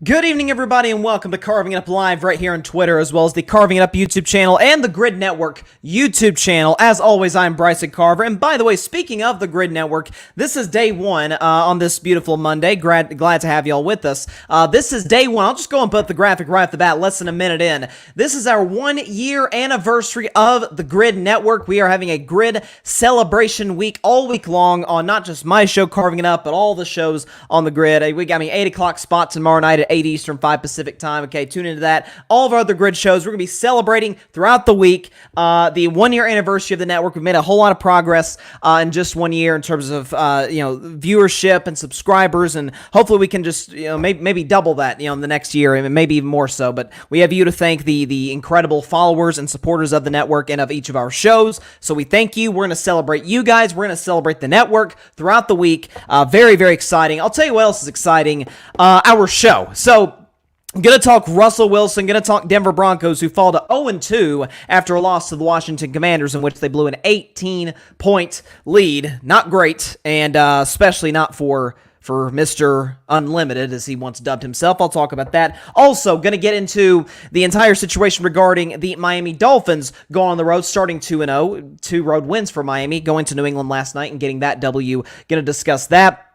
Good evening, everybody, and welcome to Carving It Up Live right here on Twitter, as well as the Carving It Up YouTube channel and the Grid Network YouTube channel. As always, I'm Bryson Carver, and by the way, speaking of the Grid Network, this is day one on this beautiful Monday. Glad to have y'all with us. This is day one. I'll just go and put the graphic right off the bat, less than a minute in. This is our 1 year anniversary of the Grid Network. We are having a Grid celebration week all week long on not just my show, Carving It Up, but all the shows on the Grid. We got 8 o'clock spot tomorrow night at 8 Eastern, 5 Pacific time. Okay, tune into that. All of our other Grid shows, we're going to be celebrating throughout the week the 1 year anniversary of the network. We've made a whole lot of progress in just 1 year in terms of viewership and subscribers, and hopefully we can just maybe double that in the next year, and maybe even more so. But we have you to thank, the incredible followers and supporters of the network and of each of our shows. So we thank you. We're going to celebrate you guys. We're going to celebrate the network throughout the week. Very, very exciting. I'll tell you what else is exciting. Our show. So, I'm going to talk Russell Wilson, going to talk Denver Broncos, who fall to 0-2 after a loss to the Washington Commanders, in which they blew an 18-point lead. Not great, and especially not for Mr. Unlimited, as he once dubbed himself. I'll talk about that. Also, going to get into the entire situation regarding the Miami Dolphins going on the road, starting 2-0, 2 road wins for Miami, going to New England last night and getting that W. Going to discuss that,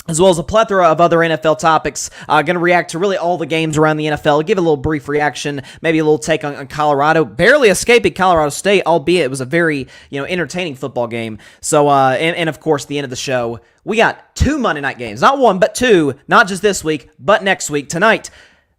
as well as a plethora of other NFL topics. Going to react to really all the games around the NFL, give a little brief reaction, maybe a little take on Colorado, barely escaping Colorado State, albeit it was a very entertaining football game. So, and of course, the end of the show, we got 2 Monday night games, not 1, but 2, not just this week, but next week. Tonight,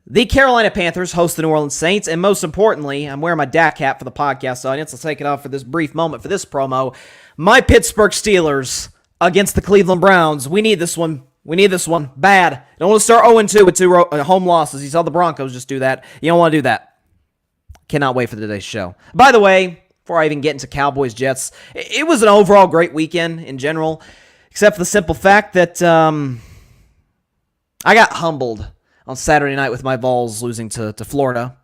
the Carolina Panthers host the New Orleans Saints, and most importantly, I'm wearing my DAC hat for the podcast audience. I'll take it off for this brief moment for this promo. My Pittsburgh Steelers against the Cleveland Browns. We need this one. We need this one. Bad. Don't want to start 0-2 with 2 home losses. You saw the Broncos just do that. You don't want to do that. Cannot wait for today's show. By the way, before I even get into Cowboys Jets, it was an overall great weekend in general, except for the simple fact that I got humbled on Saturday night with my Vols losing to Florida.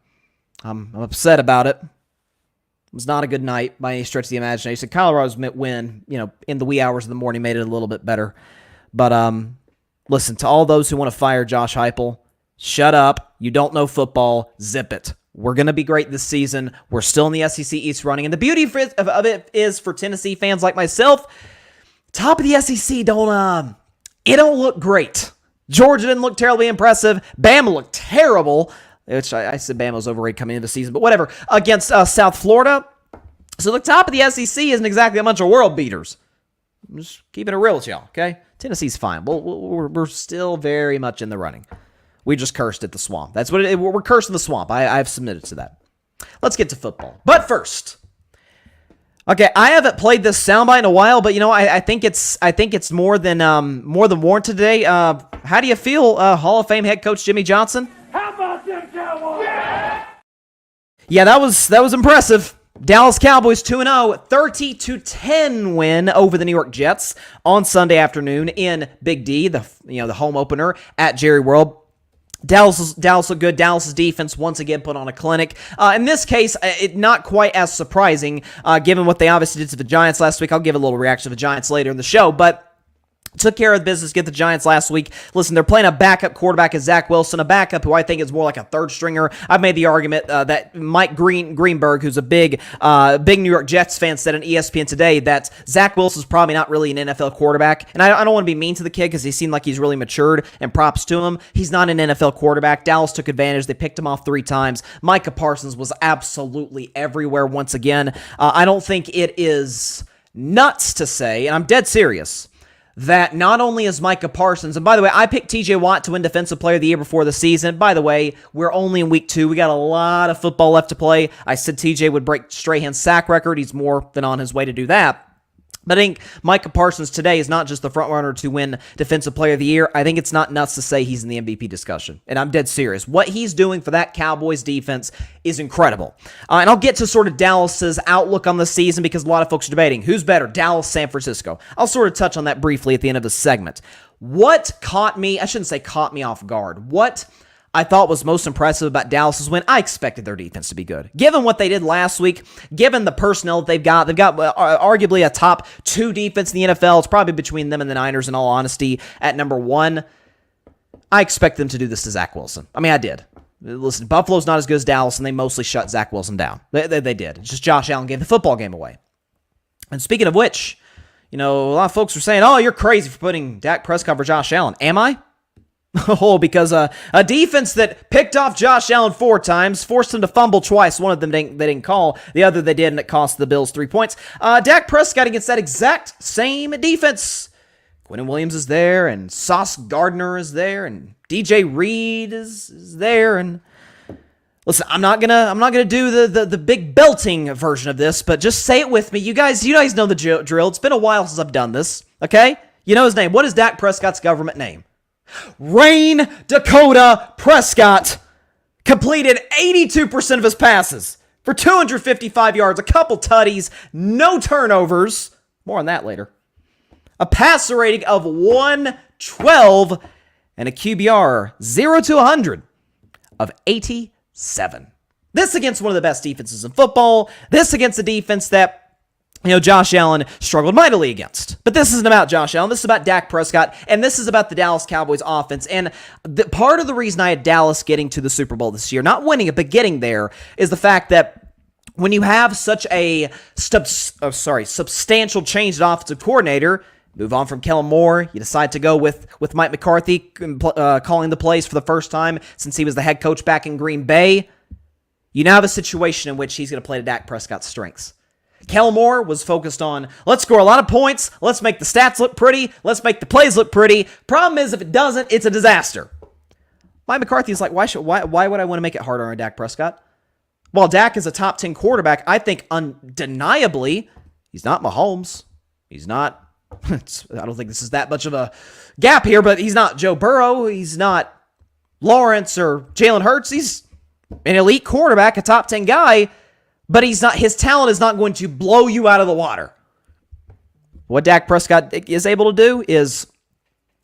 I'm upset about it. It was not a good night by any stretch of the imagination. Colorado's win, in the wee hours of the morning made it a little bit better. But listen, to all those who want to fire Josh Heupel, shut up. You don't know football. Zip it. We're going to be great this season. We're still in the SEC East running. And the beauty of it is, for Tennessee fans like myself, top of the SEC don't look great. Georgia didn't look terribly impressive. Bama looked terrible, which I said Bama was overrated coming into the season, but whatever, against South Florida. So the top of the SEC isn't exactly a bunch of world beaters. I'm just keeping it real with y'all, okay? Tennessee's fine. We're still very much in the running. We just cursed at the swamp. That's what we're cursing the swamp. I've submitted to that. Let's get to football. But first, okay, I haven't played this soundbite in a while, but I think it's more than warranted today. How do you feel, Hall of Fame head coach Jimmy Johnson? How about them Cowboys? Yeah, that was impressive. Dallas Cowboys 2-0, 30-10 win over the New York Jets on Sunday afternoon in Big D, the home opener at Jerry World. Dallas looked good. Dallas's defense once again put on a clinic. In this case, it not quite as surprising, given what they obviously did to the Giants last week. I'll give a little reaction to the Giants later in the show, but took care of the business, get the Giants last week. Listen, they're playing a backup quarterback as Zach Wilson, a backup who I think is more like a third stringer. I've made the argument that Mike Greenberg, who's a big New York Jets fan, said on ESPN today that Zach Wilson's probably not really an NFL quarterback. And I don't want to be mean to the kid because he seemed like he's really matured, and props to him. He's not an NFL quarterback. Dallas took advantage. They picked him off 3 times. Micah Parsons was absolutely everywhere once again. I don't think it is nuts to say, and I'm dead serious, that not only is Micah Parsons, and by the way, I picked TJ Watt to win Defensive Player of the Year before the season. By the way, we're only in week 2. We got a lot of football left to play. I said TJ would break Strahan's sack record. He's more than on his way to do that. But I think Micah Parsons today is not just the front runner to win Defensive Player of the Year. I think it's not nuts to say he's in the MVP discussion. And I'm dead serious. What he's doing for that Cowboys defense is incredible. And I'll get to sort of Dallas's outlook on the season because a lot of folks are debating who's better, Dallas, San Francisco. I'll sort of touch on that briefly at the end of the segment. What caught me, I shouldn't say caught me off guard. What I thought was most impressive about Dallas's win, I expected their defense to be good. Given what they did last week, given the personnel that they've got arguably a top 2 defense in the NFL. It's probably between them and the Niners, in all honesty, at number 1. I expect them to do this to Zach Wilson. I mean, I did. Listen, Buffalo's not as good as Dallas, and they mostly shut Zach Wilson down. They did. It's just Josh Allen gave the football game away. And speaking of which, a lot of folks are saying, oh, you're crazy for putting Dak Prescott for Josh Allen. Am I? Oh, because a defense that picked off Josh Allen 4 times, forced him to fumble twice. One of them they didn't call. The other they did, and it cost the Bills 3 points. Dak Prescott against that exact same defense. Quinnen Williams is there, and Sauce Gardner is there, and DJ Reed is there, and listen, I'm not gonna do the big belting version of this, but just say it with me. You guys know the drill. It's been a while since I've done this. Okay, you know his name. What is Dak Prescott's government name? Rain Dakota Prescott. Completed 82% of his passes for 255 yards, a couple tutties, no turnovers. More on that later. A passer rating of 112 and a QBR 0 to 100 of 87. This against one of the best defenses in football. This against a defense that, Josh Allen struggled mightily against. But this isn't about Josh Allen. This is about Dak Prescott, and this is about the Dallas Cowboys offense. And part of the reason I had Dallas getting to the Super Bowl this year, not winning it, but getting there, is the fact that when you have such a substantial change at offensive coordinator, move on from Kellen Moore, you decide to go with Mike McCarthy calling the plays for the first time since he was the head coach back in Green Bay. You now have a situation in which he's going to play to Dak Prescott's strengths. Kellen Moore was focused on, let's score a lot of points, let's make the stats look pretty, let's make the plays look pretty. Problem is, if it doesn't, it's a disaster. Mike McCarthy is like, why would I want to make it harder on Dak Prescott? While Dak is a top 10 quarterback, I think undeniably, he's not Mahomes. He's not, I don't think this is that much of a gap here, but he's not Joe Burrow. He's not Lawrence or Jalen Hurts. He's an elite quarterback, a top 10 guy, but his talent is not going to blow you out of the water. What Dak Prescott is able to do is,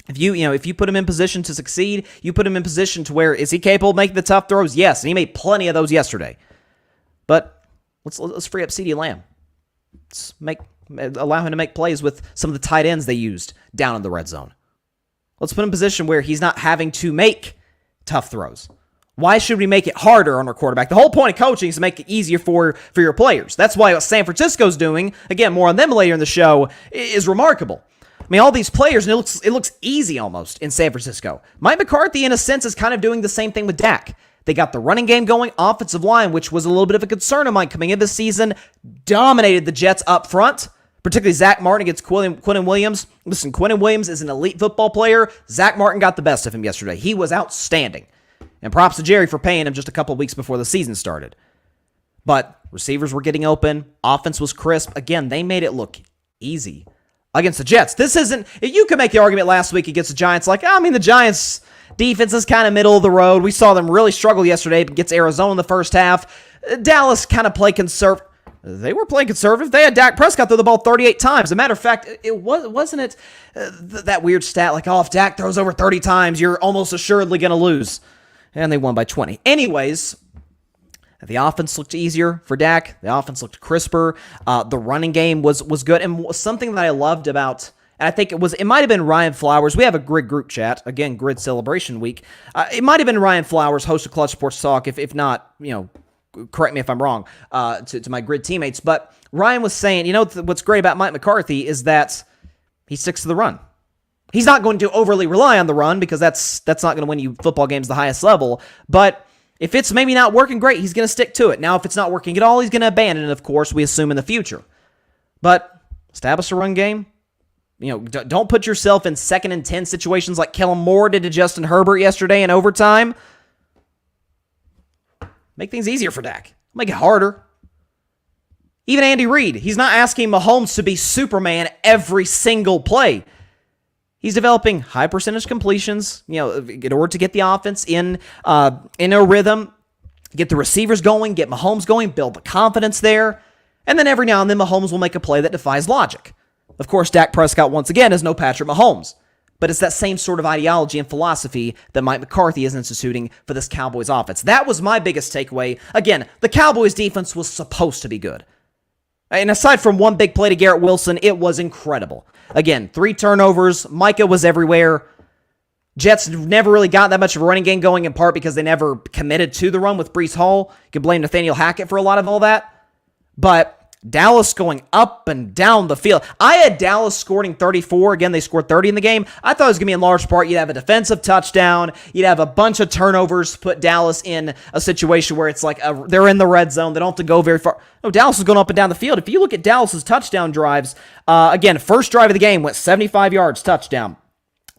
if you put him in position to succeed, you put him in position to where, is he capable of making the tough throws? Yes, and he made plenty of those yesterday. But let's free up CeeDee Lamb. Allow him to make plays with some of the tight ends they used down in the red zone. Let's put him in a position where he's not having to make tough throws. Why should we make it harder on our quarterback? The whole point of coaching is to make it easier for your players. That's why what San Francisco's doing, again, more on them later in the show, is remarkable. I mean, all these players, and it looks easy almost in San Francisco. Mike McCarthy, in a sense, is kind of doing the same thing with Dak. They got the running game going, offensive line, which was a little bit of a concern of mine coming into this season, dominated the Jets up front, particularly Zach Martin against Quinnen Williams. Listen, Quinnen Williams is an elite football player. Zach Martin got the best of him yesterday. He was outstanding. And props to Jerry for paying him just a couple weeks before the season started. But receivers were getting open. Offense was crisp. Again, they made it look easy against the Jets. This isn't, you could make the argument last week against the Giants, the Giants defense is kind of middle of the road. We saw them really struggle yesterday against Arizona in the first half. Dallas kind of played conservative. They were playing conservative. They had Dak Prescott throw the ball 38 times. As a matter of fact, wasn't that weird stat like, if Dak throws over 30 times, you're almost assuredly going to lose. And they won by 20. Anyways, the offense looked easier for Dak. The offense looked crisper. The running game was good. And something that I loved about, and I think it might have been Ryan Flowers. We have a Grid group chat. Again, Grid Celebration Week. It might have been Ryan Flowers, host of Clutch Sports Talk. If not, correct me if I'm wrong, to my Grid teammates. But Ryan was saying, what's great about Mike McCarthy is that he sticks to the run. He's not going to overly rely on the run because that's not going to win you football games the highest level. But if it's maybe not working great, he's going to stick to it. Now, if it's not working at all, he's going to abandon it, of course, we assume in the future. But establish a run game. Don't put yourself in 2nd and 10 situations like Kellen Moore did to Justin Herbert yesterday in overtime. Make things easier for Dak. Make it harder. Even Andy Reid, he's not asking Mahomes to be Superman every single play. He's developing high percentage completions, in order to get the offense in a rhythm, get the receivers going, get Mahomes going, build the confidence there. And then every now and then Mahomes will make a play that defies logic. Of course, Dak Prescott, once again, is no Patrick Mahomes. But it's that same sort of ideology and philosophy that Mike McCarthy is instituting for this Cowboys offense. That was my biggest takeaway. Again, the Cowboys defense was supposed to be good. And aside from one big play to Garrett Wilson, it was incredible. Again, 3 turnovers. Micah was everywhere. Jets never really got that much of a running game going, in part because they never committed to the run with Breece Hall. You can blame Nathaniel Hackett for a lot of all that. But Dallas going up and down the field. I had Dallas scoring 34. Again, they scored 30 in the game. I thought it was going to be in large part you'd have a defensive touchdown. You'd have a bunch of turnovers, put Dallas in a situation where it's like they're in the red zone. They don't have to go very far. No, Dallas is going up and down the field. If you look at Dallas's touchdown drives, again, first drive of the game went 75 yards, touchdown.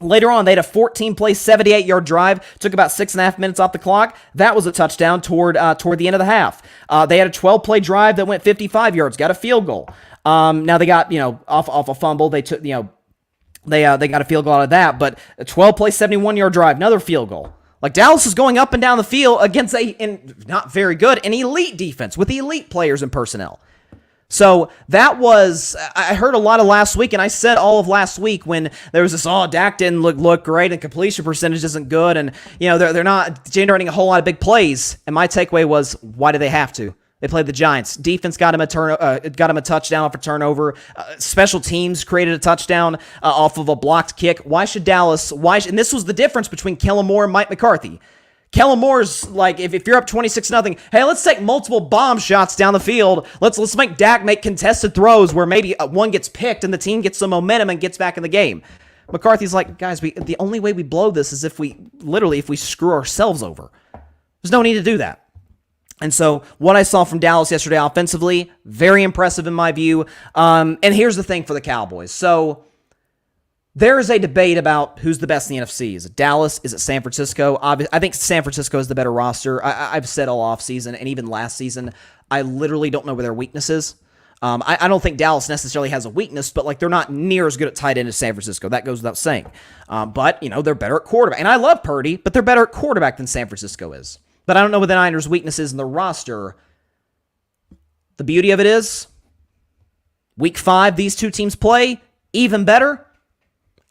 Later on, they had a 14-play, 78-yard drive. Took about 6.5 minutes off the clock. That was a touchdown toward the end of the half. They had a 12-play drive that went 55 yards. Got a field goal. Now they got off a fumble. They took they got a field goal out of that. But a 12-play, 71-yard drive, another field goal. Like Dallas is going up and down the field against not very good, an elite defense with elite players and personnel. So that was, I heard a lot of last week, and I said all of last week when there was this, Dak didn't look great, and completion percentage isn't good, and they're not generating a whole lot of big plays. And my takeaway was, why do they have to? They played the Giants. Defense got him a touchdown off a turnover. Special teams created a touchdown off of a blocked kick. Why should Dallas? And this was the difference between Kellen Moore and Mike McCarthy. Kellen Moore's like, if you're up 26-0, hey, let's take multiple bomb shots down the field. Let's make Dak make contested throws where maybe one gets picked and the team gets some momentum and gets back in the game. McCarthy's like, guys, the only way we blow this is if we screw ourselves over. There's no need to do that. And so what I saw from Dallas yesterday offensively, very impressive in my view. And here's the thing for the Cowboys. So there is a debate about who's the best in the NFC. Is it Dallas? Is it San Francisco? I think San Francisco is the better roster. I've said all offseason and even last season, I literally don't know where their weakness is. I don't think Dallas necessarily has a weakness, but they're not near as good at tight end as San Francisco. That goes without saying. But they're better at quarterback. And I love Purdy, but they're better at quarterback than San Francisco is. But I don't know what the Niners' weakness is in the roster. The beauty of it is, week 5, these two teams play even better.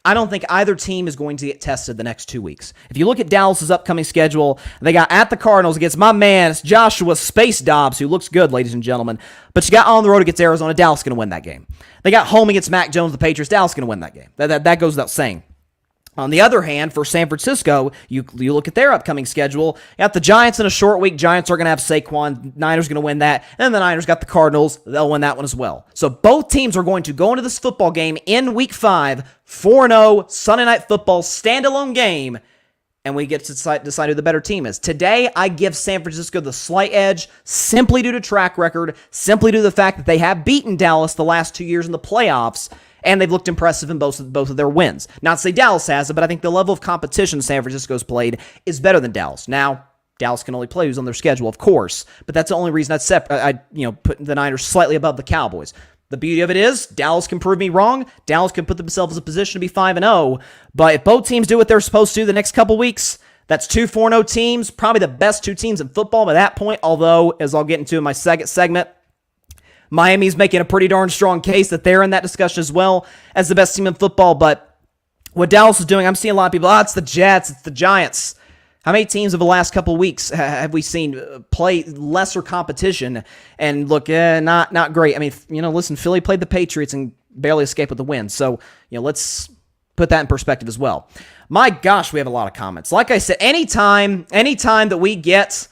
I don't think either team is going to get tested the next 2 weeks. If you look at Dallas's upcoming schedule, they got at the Cardinals against my man, it's Joshua Space Dobbs, who looks good, ladies and gentlemen. But you got on the road against Arizona, Dallas going to win that game. They got home against Mac Jones, the Patriots, Dallas going to win that game. That goes without saying. On the other hand, for San Francisco, you look at their upcoming schedule. You got the Giants in a short week. Giants are going to have Saquon. Niners going to win that. And then the Niners got the Cardinals. They'll win that one as well. So both teams are going to go into this football game in week 5, 4-0, Sunday Night Football, standalone game, and we get to decide who the better team is. Today, I give San Francisco the slight edge simply due to track record, simply due to the fact that they have beaten Dallas the last 2 years in the playoffs, and they've looked impressive in both of their wins. Not to say Dallas has it, but I think the level of competition San Francisco's played is better than Dallas. Now, Dallas can only play who's on their schedule, of course, but that's the only reason I put the Niners slightly above the Cowboys. The beauty of it is, Dallas can prove me wrong. Dallas can put themselves in a position to be 5-0, but if both teams do what they're supposed to the next couple weeks, that's 2 4-0 teams, probably the best 2 teams in football by that point, although, as I'll get into in my second segment, Miami's making a pretty darn strong case that they're in that discussion as well as the best team in football. But what Dallas is doing, I'm seeing a lot of people, it's the Jets, it's the Giants. How many teams over the last couple of weeks have we seen play lesser competition and look, not great? I mean, listen, Philly played the Patriots and barely escaped with the win. So, let's put that in perspective as well. My gosh, we have a lot of comments. Like I said, anytime that we get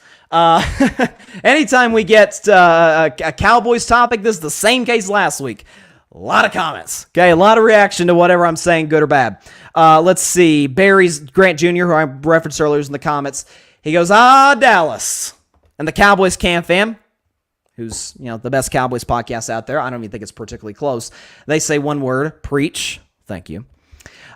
anytime we get a Cowboys topic, this is the same case last week. A lot of comments. Okay, a lot of reaction to whatever I'm saying, good or bad. Let's see. Barry's Grant Jr., who I referenced earlier in the comments, he goes, Dallas. And the Cowboys Cam fam, who's the best Cowboys podcast out there, I don't even think it's particularly close, they say one word, preach. Thank you.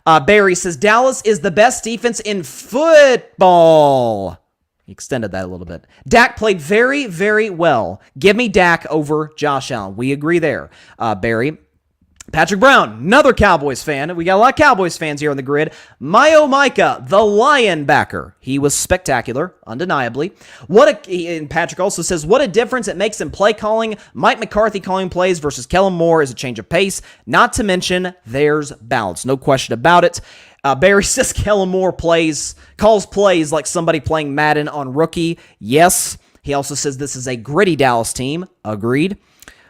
Barry says, Dallas is the best defense in football. He extended that a little bit. Dak played very, very well. Give me Dak over Josh Allen. We agree there. Barry. Patrick Brown, another Cowboys fan. We got a lot of Cowboys fans here on the grid. Micah, the linebacker. He was spectacular, undeniably. And Patrick also says, what a difference it makes in play calling. Mike McCarthy calling plays versus Kellen Moore is a change of pace. Not to mention, there's balance. No question about it. Barry says Kellen Moore calls plays like somebody playing Madden on rookie. Yes. He also says this is a gritty Dallas team. Agreed.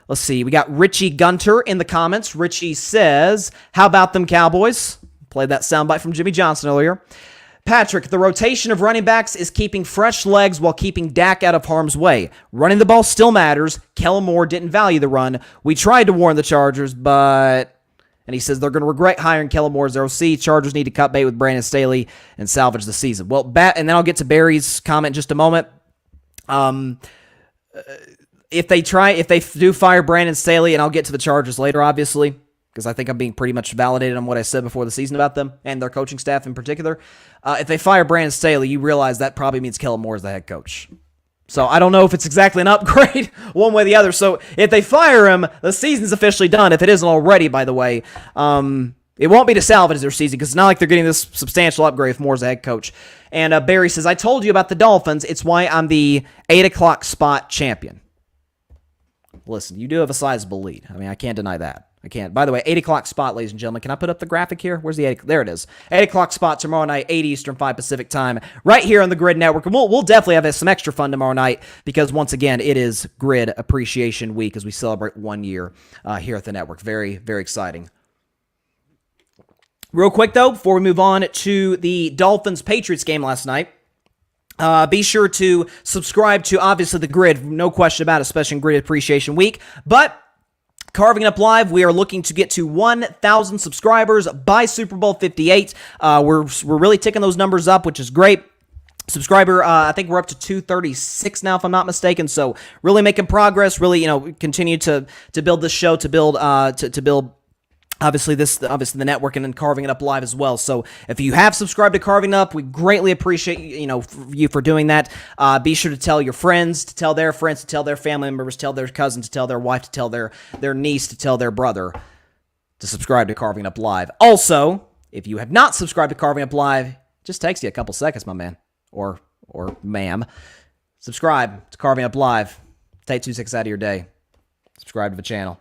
Let's see. We got Richie Gunter in the comments. Richie says, how about them Cowboys? Played that soundbite from Jimmy Johnson earlier. Patrick, the rotation of running backs is keeping fresh legs while keeping Dak out of harm's way. Running the ball still matters. Kellen Moore didn't value the run. We tried to warn the Chargers, but... And he says they're going to regret hiring Kellen Moore as their OC. Chargers need to cut bait with Brandon Staley and salvage the season. Well, and then I'll get to Barry's comment in just a moment. If they do fire Brandon Staley, and I'll get to the Chargers later, obviously, because I think I'm being pretty much validated on what I said before the season about them and their coaching staff in particular. If they fire Brandon Staley, you realize that probably means Kellen Moore is the head coach. So I don't know if it's exactly an upgrade one way or the other. So if they fire him, the season's officially done. If it isn't already, by the way, it won't be to salvage their season because it's not like they're getting this substantial upgrade if Moore's the head coach. And Barry says, I told you about the Dolphins. It's why I'm the 8 o'clock spot champion. Listen, you do have a sizable lead. I mean, I can't deny that. I can't. By the way, 8 o'clock spot, ladies and gentlemen. Can I put up the graphic here? Where's the 8? There it is. 8 o'clock spot tomorrow night, 8 Eastern, 5 Pacific time, right here on the Grid Network. And we'll definitely have some extra fun tomorrow night because, once again, it is Grid Appreciation Week as we celebrate 1 year here at the network. Very, very exciting. Real quick, though, before we move on to the Dolphins-Patriots game last night, be sure to subscribe to, obviously, the Grid. No question about it, especially in Grid Appreciation Week. But Carving It Up Live, we are looking to get to 1,000 subscribers by Super Bowl 58. We're really ticking those numbers up, which is great. Subscriber, I think we're up to 236 now, if I'm not mistaken. So really making progress. Really, continue to build this show, to build obviously the network, and then Carving It Up Live as well. So if you have subscribed to Carving It Up, we greatly appreciate you for doing that. Be sure to tell your friends, to tell their friends, to tell their family members, to tell their cousins, to tell their wife, to tell their niece, to tell their brother to subscribe to Carving It Up Live. Also, if you have not subscribed to Carving It Up Live, just takes you a couple seconds, my man or ma'am. Subscribe to Carving It Up Live. Take 2 seconds out of your day. Subscribe to the channel.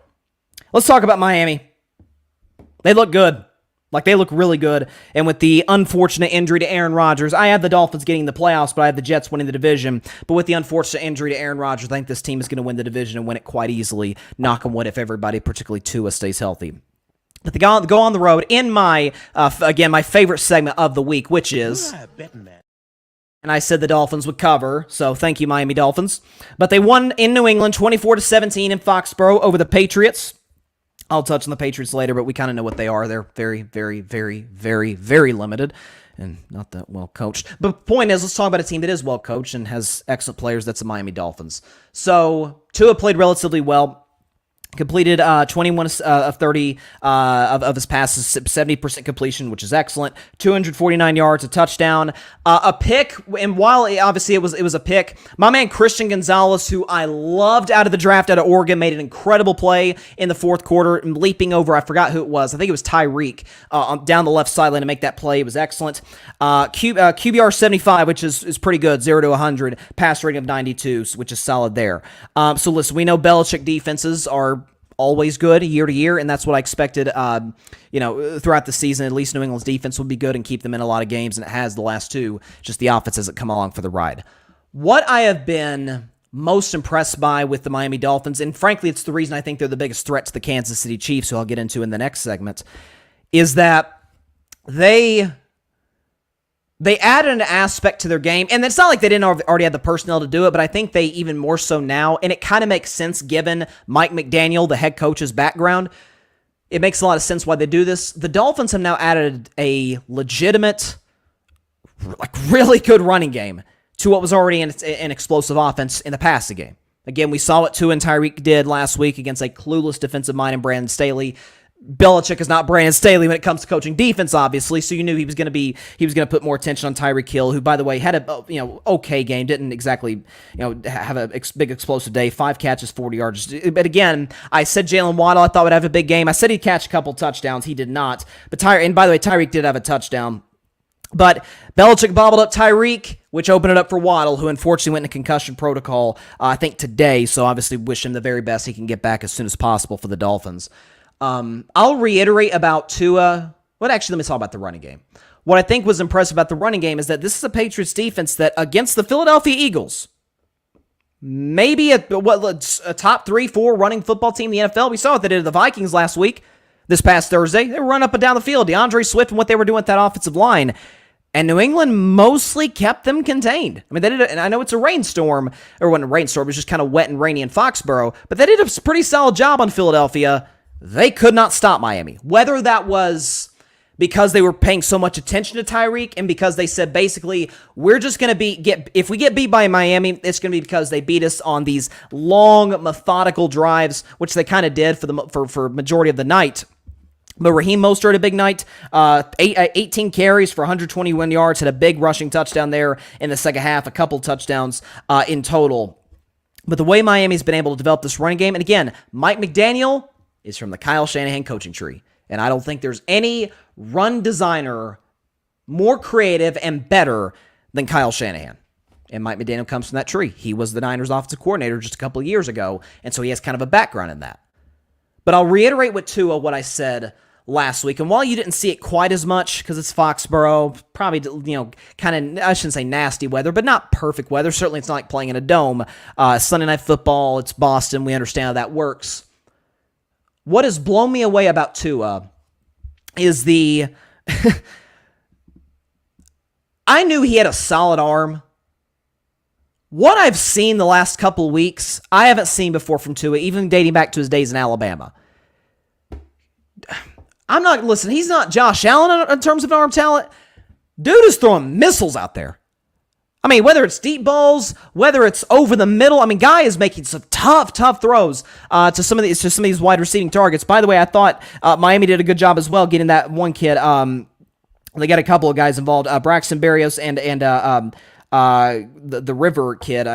Let's talk about Miami. They look good. They look really good. And with the unfortunate injury to Aaron Rodgers, I had the Dolphins getting the playoffs, but I had the Jets winning the division. But with the unfortunate injury to Aaron Rodgers, I think this team is going to win the division and win it quite easily. Knock on wood if everybody, particularly Tua, stays healthy. But they go on the road in my favorite segment of the week, which is... And I said the Dolphins would cover, so thank you, Miami Dolphins. But they won in New England 24-17 in Foxborough over the Patriots. I'll touch on the Patriots later, but we kind of know what they are. They're very, very, very, very, very limited and not that well coached. But the point is, let's talk about a team that is well coached and has excellent players. That's the Miami Dolphins. So Tua played relatively well. Completed 21 of 30 of his passes, 70% completion, which is excellent. 249 yards, a touchdown, a pick. And while obviously it was a pick, my man Christian Gonzalez, who I loved out of the draft out of Oregon, made an incredible play in the fourth quarter, leaping over, I forgot who it was. I think it was Tyreek down the left sideline to make that play. It was excellent. QBR 75, which is pretty good, 0 to 100. Pass rating of 92, which is solid there. So listen, we know Belichick defenses are always good year to year, and that's what I expected, throughout the season. At least New England's defense would be good and keep them in a lot of games, and it has the last two. Just the offense hasn't come along for the ride. What I have been most impressed by with the Miami Dolphins, and frankly, it's the reason I think they're the biggest threat to the Kansas City Chiefs, who I'll get into in the next segment, is that they added an aspect to their game, and it's not like they didn't already have the personnel to do it, but I think they even more so now, and it kind of makes sense given Mike McDaniel, the head coach's background. It makes a lot of sense why they do this. The Dolphins have now added a legitimate, really good running game to what was already an explosive offense in the passing game. Again, we saw what Tua and Tyreek did last week against a clueless defensive mind in Brandon Staley. Belichick is not Brandon Staley when it comes to coaching defense, obviously, so you knew he was going to put more attention on Tyreek Hill, who, by the way, had a okay game, didn't exactly have a big explosive day, 5 catches, 40 yards. But again, I said Jalen Waddle I thought would have a big game. I said he'd catch a couple touchdowns. He did not. And by the way, Tyreek did have a touchdown. But Belichick bobbled up Tyreek, which opened it up for Waddle, who unfortunately went into concussion protocol, I think today, so obviously wish him the very best. He can get back as soon as possible for the Dolphins. I'll reiterate about Tua. Well, actually, let me talk about the running game. What I think was impressive about the running game is that this is a Patriots defense that, against the Philadelphia Eagles, maybe a top 3-4 running football team in the NFL. We saw what they did to the Vikings this past Thursday. They were running up and down the field. DeAndre Swift and what they were doing with that offensive line. And New England mostly kept them contained. I mean, they did it, and I know it's a rainstorm, or when a rainstorm, it was just kind of wet and rainy in Foxborough, but they did a pretty solid job on Philadelphia. They could not stop Miami. Whether that was because they were paying so much attention to Tyreek and because they said basically, we're just going to if we get beat by Miami, it's going to be because they beat us on these long, methodical drives, which they kind of did for majority of the night. But Raheem Mostert had a big night, 18 carries for 121 yards, had a big rushing touchdown there in the second half, a couple touchdowns in total. But the way Miami's been able to develop this running game, and again, Mike McDaniel is from the Kyle Shanahan coaching tree. And I don't think there's any run designer more creative and better than Kyle Shanahan. And Mike McDaniel comes from that tree. He was the Niners offensive coordinator just a couple of years ago, and so he has kind of a background in that. But I'll reiterate with Tua what I said last week. And while you didn't see it quite as much because it's Foxborough, probably, kind of, I shouldn't say nasty weather, but not perfect weather. Certainly it's not like playing in a dome. Sunday Night Football, it's Boston. We understand how that works. What has blown me away about Tua is I knew he had a solid arm. What I've seen the last couple of weeks, I haven't seen before from Tua, even dating back to his days in Alabama. He's not Josh Allen in terms of arm talent. Dude is throwing missiles out there. I mean, whether it's deep balls, whether it's over the middle, guy is making some tough throws to some of these wide receiving targets. By the way, I thought Miami did a good job as well getting that one kid. They got a couple of guys involved, Braxton Berrios and the River kid.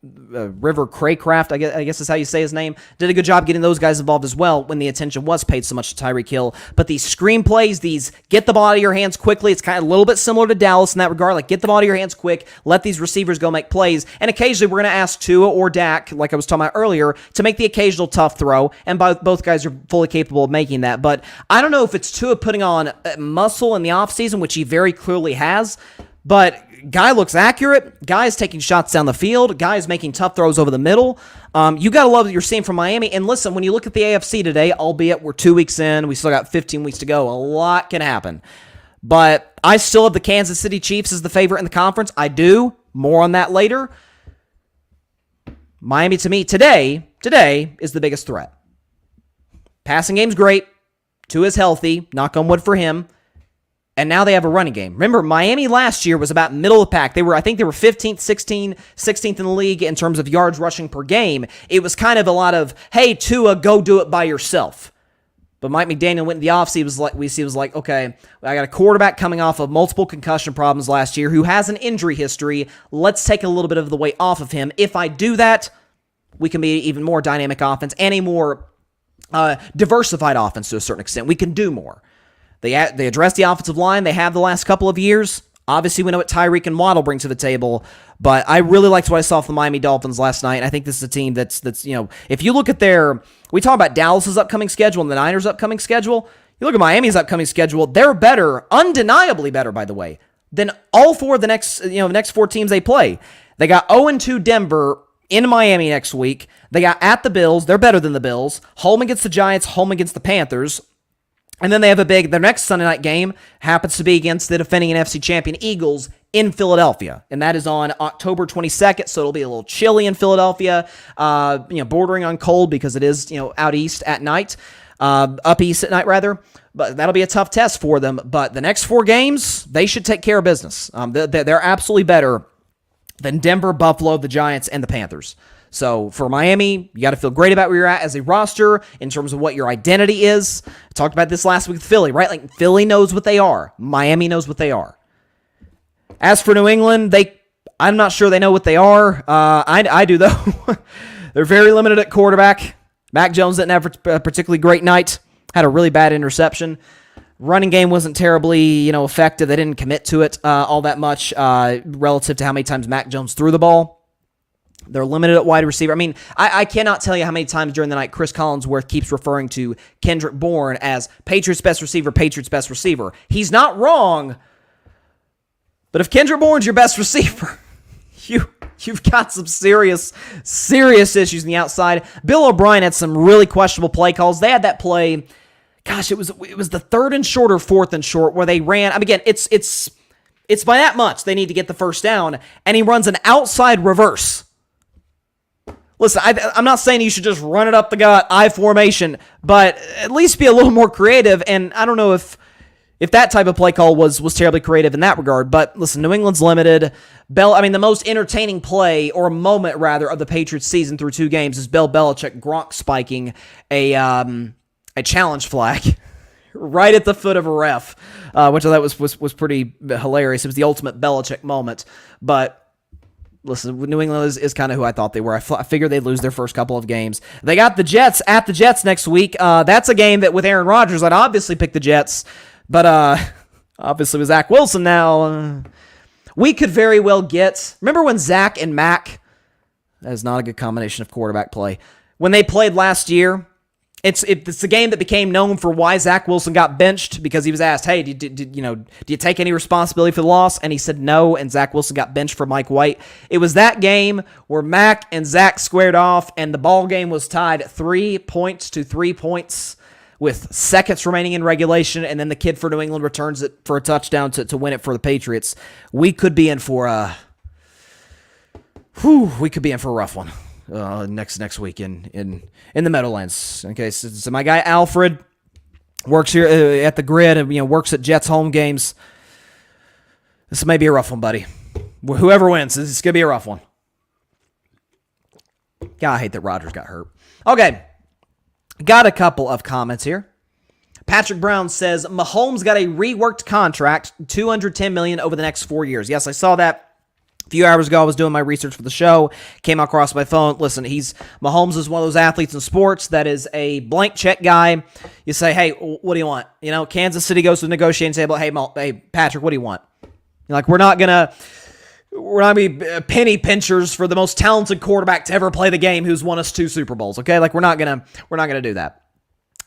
River Craycraft, I guess is how you say his name, did a good job getting those guys involved as well when the attention was paid so much to Tyreek Hill. But these screen plays, these get the ball out of your hands quickly, it's kind of a little bit similar to Dallas in that regard, like get the ball out of your hands quick, let these receivers go make plays, and occasionally we're going to ask Tua or Dak, like I was talking about earlier, to make the occasional tough throw, and both guys are fully capable of making that. But I don't know if it's Tua putting on muscle in the offseason, which he very clearly has, but guy looks accurate. Guy is taking shots down the field. Guy is making tough throws over the middle. You got to love what you're seeing from Miami. And listen, when you look at the AFC today, albeit we're 2 weeks in, we still got 15 weeks to go. A lot can happen. But I still have the Kansas City Chiefs as the favorite in the conference. I do. More on that later. Miami, to me, today is the biggest threat. Passing game's great. Tua is healthy. Knock on wood for him. And now they have a running game. Remember, Miami last year was about middle of the pack. I think they were 15th, 16th in the league in terms of yards rushing per game. It was kind of a lot of, hey, Tua, go do it by yourself. But Mike McDaniel went in the offseason, was like, okay, I got a quarterback coming off of multiple concussion problems last year who has an injury history. Let's take a little bit of the weight off of him. If I do that, we can be an even more dynamic offense and a more diversified offense to a certain extent. We can do more. They address the offensive line. They have the last couple of years. Obviously, we know what Tyreek and Waddle bring to the table, but I really liked what I saw from the Miami Dolphins last night. I think this is a team that's if you look at we talk about Dallas's upcoming schedule and the Niners' upcoming schedule. You look at Miami's upcoming schedule. They're better, undeniably better, by the way, than all four of the next four teams they play. They got 0-2 Denver in Miami next week. They got at the Bills. They're better than the Bills. Home against the Giants. Home against the Panthers. And then they have their next Sunday night game happens to be against the defending NFC champion Eagles in Philadelphia. And that is on October 22nd, so it'll be a little chilly in Philadelphia, bordering on cold because it is, out east at night, up east at night rather. But that'll be a tough test for them. But the next 4 games, they should take care of business. They're absolutely better than Denver, Buffalo, the Giants, and the Panthers. So for Miami, you got to feel great about where you're at as a roster in terms of what your identity is. I talked about this last week with Philly, right? Like Philly knows what they are. Miami knows what they are. As for New England, I'm not sure they know what they are. I do though. They're very limited at quarterback. Mac Jones didn't have a particularly great night. Had a really bad interception. Running game wasn't terribly, effective. They didn't commit to it all that much relative to how many times Mac Jones threw the ball. They're limited at wide receiver. I cannot tell you how many times during the night Chris Collinsworth keeps referring to Kendrick Bourne as Patriots' best receiver, Patriots' best receiver. He's not wrong, but if Kendrick Bourne's your best receiver, you've got some serious issues on the outside. Bill O'Brien had some really questionable play calls. They had that play, gosh, it was the 3rd and short or 4th and short where they ran. Again, it's It's by that much they need to get the first down, and he runs an outside reverse. Listen, I'm not saying you should just run it up the gut, I formation, but at least be a little more creative, and I don't know if that type of play call was terribly creative in that regard. But listen, New England's limited. The most entertaining play, or moment rather, of the Patriots season through 2 games is Bill Belichick Gronk spiking a challenge flag right at the foot of a ref, which I thought was pretty hilarious. It was the ultimate Belichick moment. But listen, New England is kind of who I thought they were. I figured they'd lose their first couple of games. They got the Jets at the Jets next week. That's a game that with Aaron Rodgers, I'd obviously pick the Jets. But obviously with Zach Wilson now, we could very well get... Remember when Zach and Mac... That is not a good combination of quarterback play. When they played last year, it's the game that became known for why Zach Wilson got benched, because he was asked, hey, do you take any responsibility for the loss? And he said no, and Zach Wilson got benched for Mike White. It was that game where Mac and Zach squared off, and the ball game was tied 3 points to 3 points with seconds remaining in regulation, and then the kid for New England returns it for a touchdown to win it for the Patriots. We could be in for a rough one next week in the Meadowlands. Okay, so my guy Alfred works here at the Grid, and works at Jets home games. This may be a rough one, buddy. Whoever wins, it's gonna be a rough one. God, I hate that Rodgers got hurt. Okay. Got a couple of comments here. Patrick Brown says, Mahomes got a reworked contract, $210 million over the next 4 years. Yes, I saw that a few hours ago. I was doing my research for the show. Came across my phone. Listen, Mahomes is one of those athletes in sports that is a blank check guy. You say, hey, what do you want? Kansas City goes to the negotiating table. Hey, Patrick, what do you want? You're like, we're not going to be penny pinchers for the most talented quarterback to ever play the game who's won us 2 Super Bowls, okay? Like, we're not gonna do that.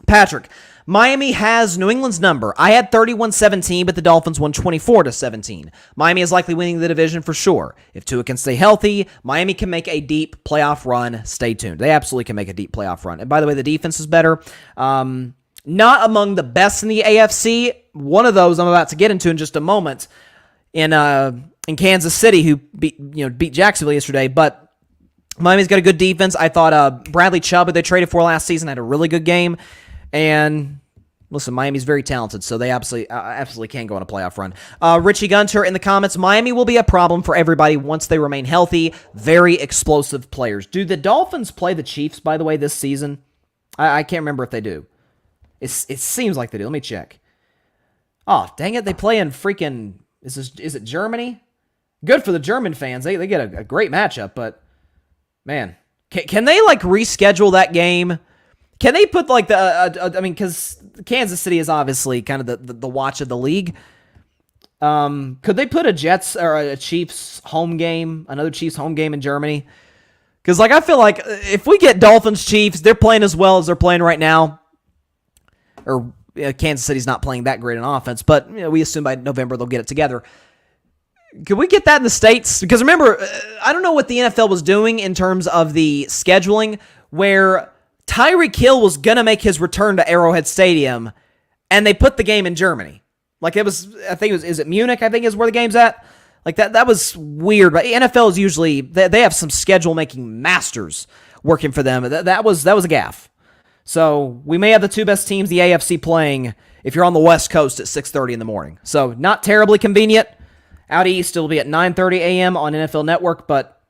Patrick, Miami has New England's number. I had 31-17, but the Dolphins won 24-17. Miami is likely winning the division for sure. If Tua can stay healthy, Miami can make a deep playoff run. Stay tuned. They absolutely can make a deep playoff run. And by the way, the defense is better. Not among the best in the AFC. One of those I'm about to get into in just a moment. In Kansas City, who beat Jacksonville yesterday, but Miami's got a good defense. I thought Bradley Chubb, who they traded for last season, had a really good game. And listen, Miami's very talented, so they absolutely can go on a playoff run. Richie Gunter in the comments, Miami will be a problem for everybody once they remain healthy. Very explosive players. Do the Dolphins play the Chiefs, by the way, this season? I can't remember if they do. It seems like they do. Let me check. Oh, dang it. They play in freaking... Is it Germany? Good for the German fans. They get a great matchup, but man, can they reschedule that game? Can they put because Kansas City is obviously kind of the watch of the league. Could they put a Jets or a Chiefs home game, another Chiefs home game in Germany? Because I feel like if we get Dolphins Chiefs, they're playing as well as they're playing right now. Or Kansas City's not playing that great on offense, but we assume by November they'll get it together. Could we get that in the States? Because remember, I don't know what the NFL was doing in terms of the scheduling, where Tyreek Hill was going to make his return to Arrowhead Stadium, and they put the game in Germany. Is it Munich, I think is where the game's at? That was weird. But NFL is usually, they have some schedule-making masters working for them. That was a gaffe. So we may have the 2 best teams, the AFC, playing if you're on the West Coast at 6:30 in the morning. So not terribly convenient. Out east, it'll be at 9:30 a.m. on NFL Network, but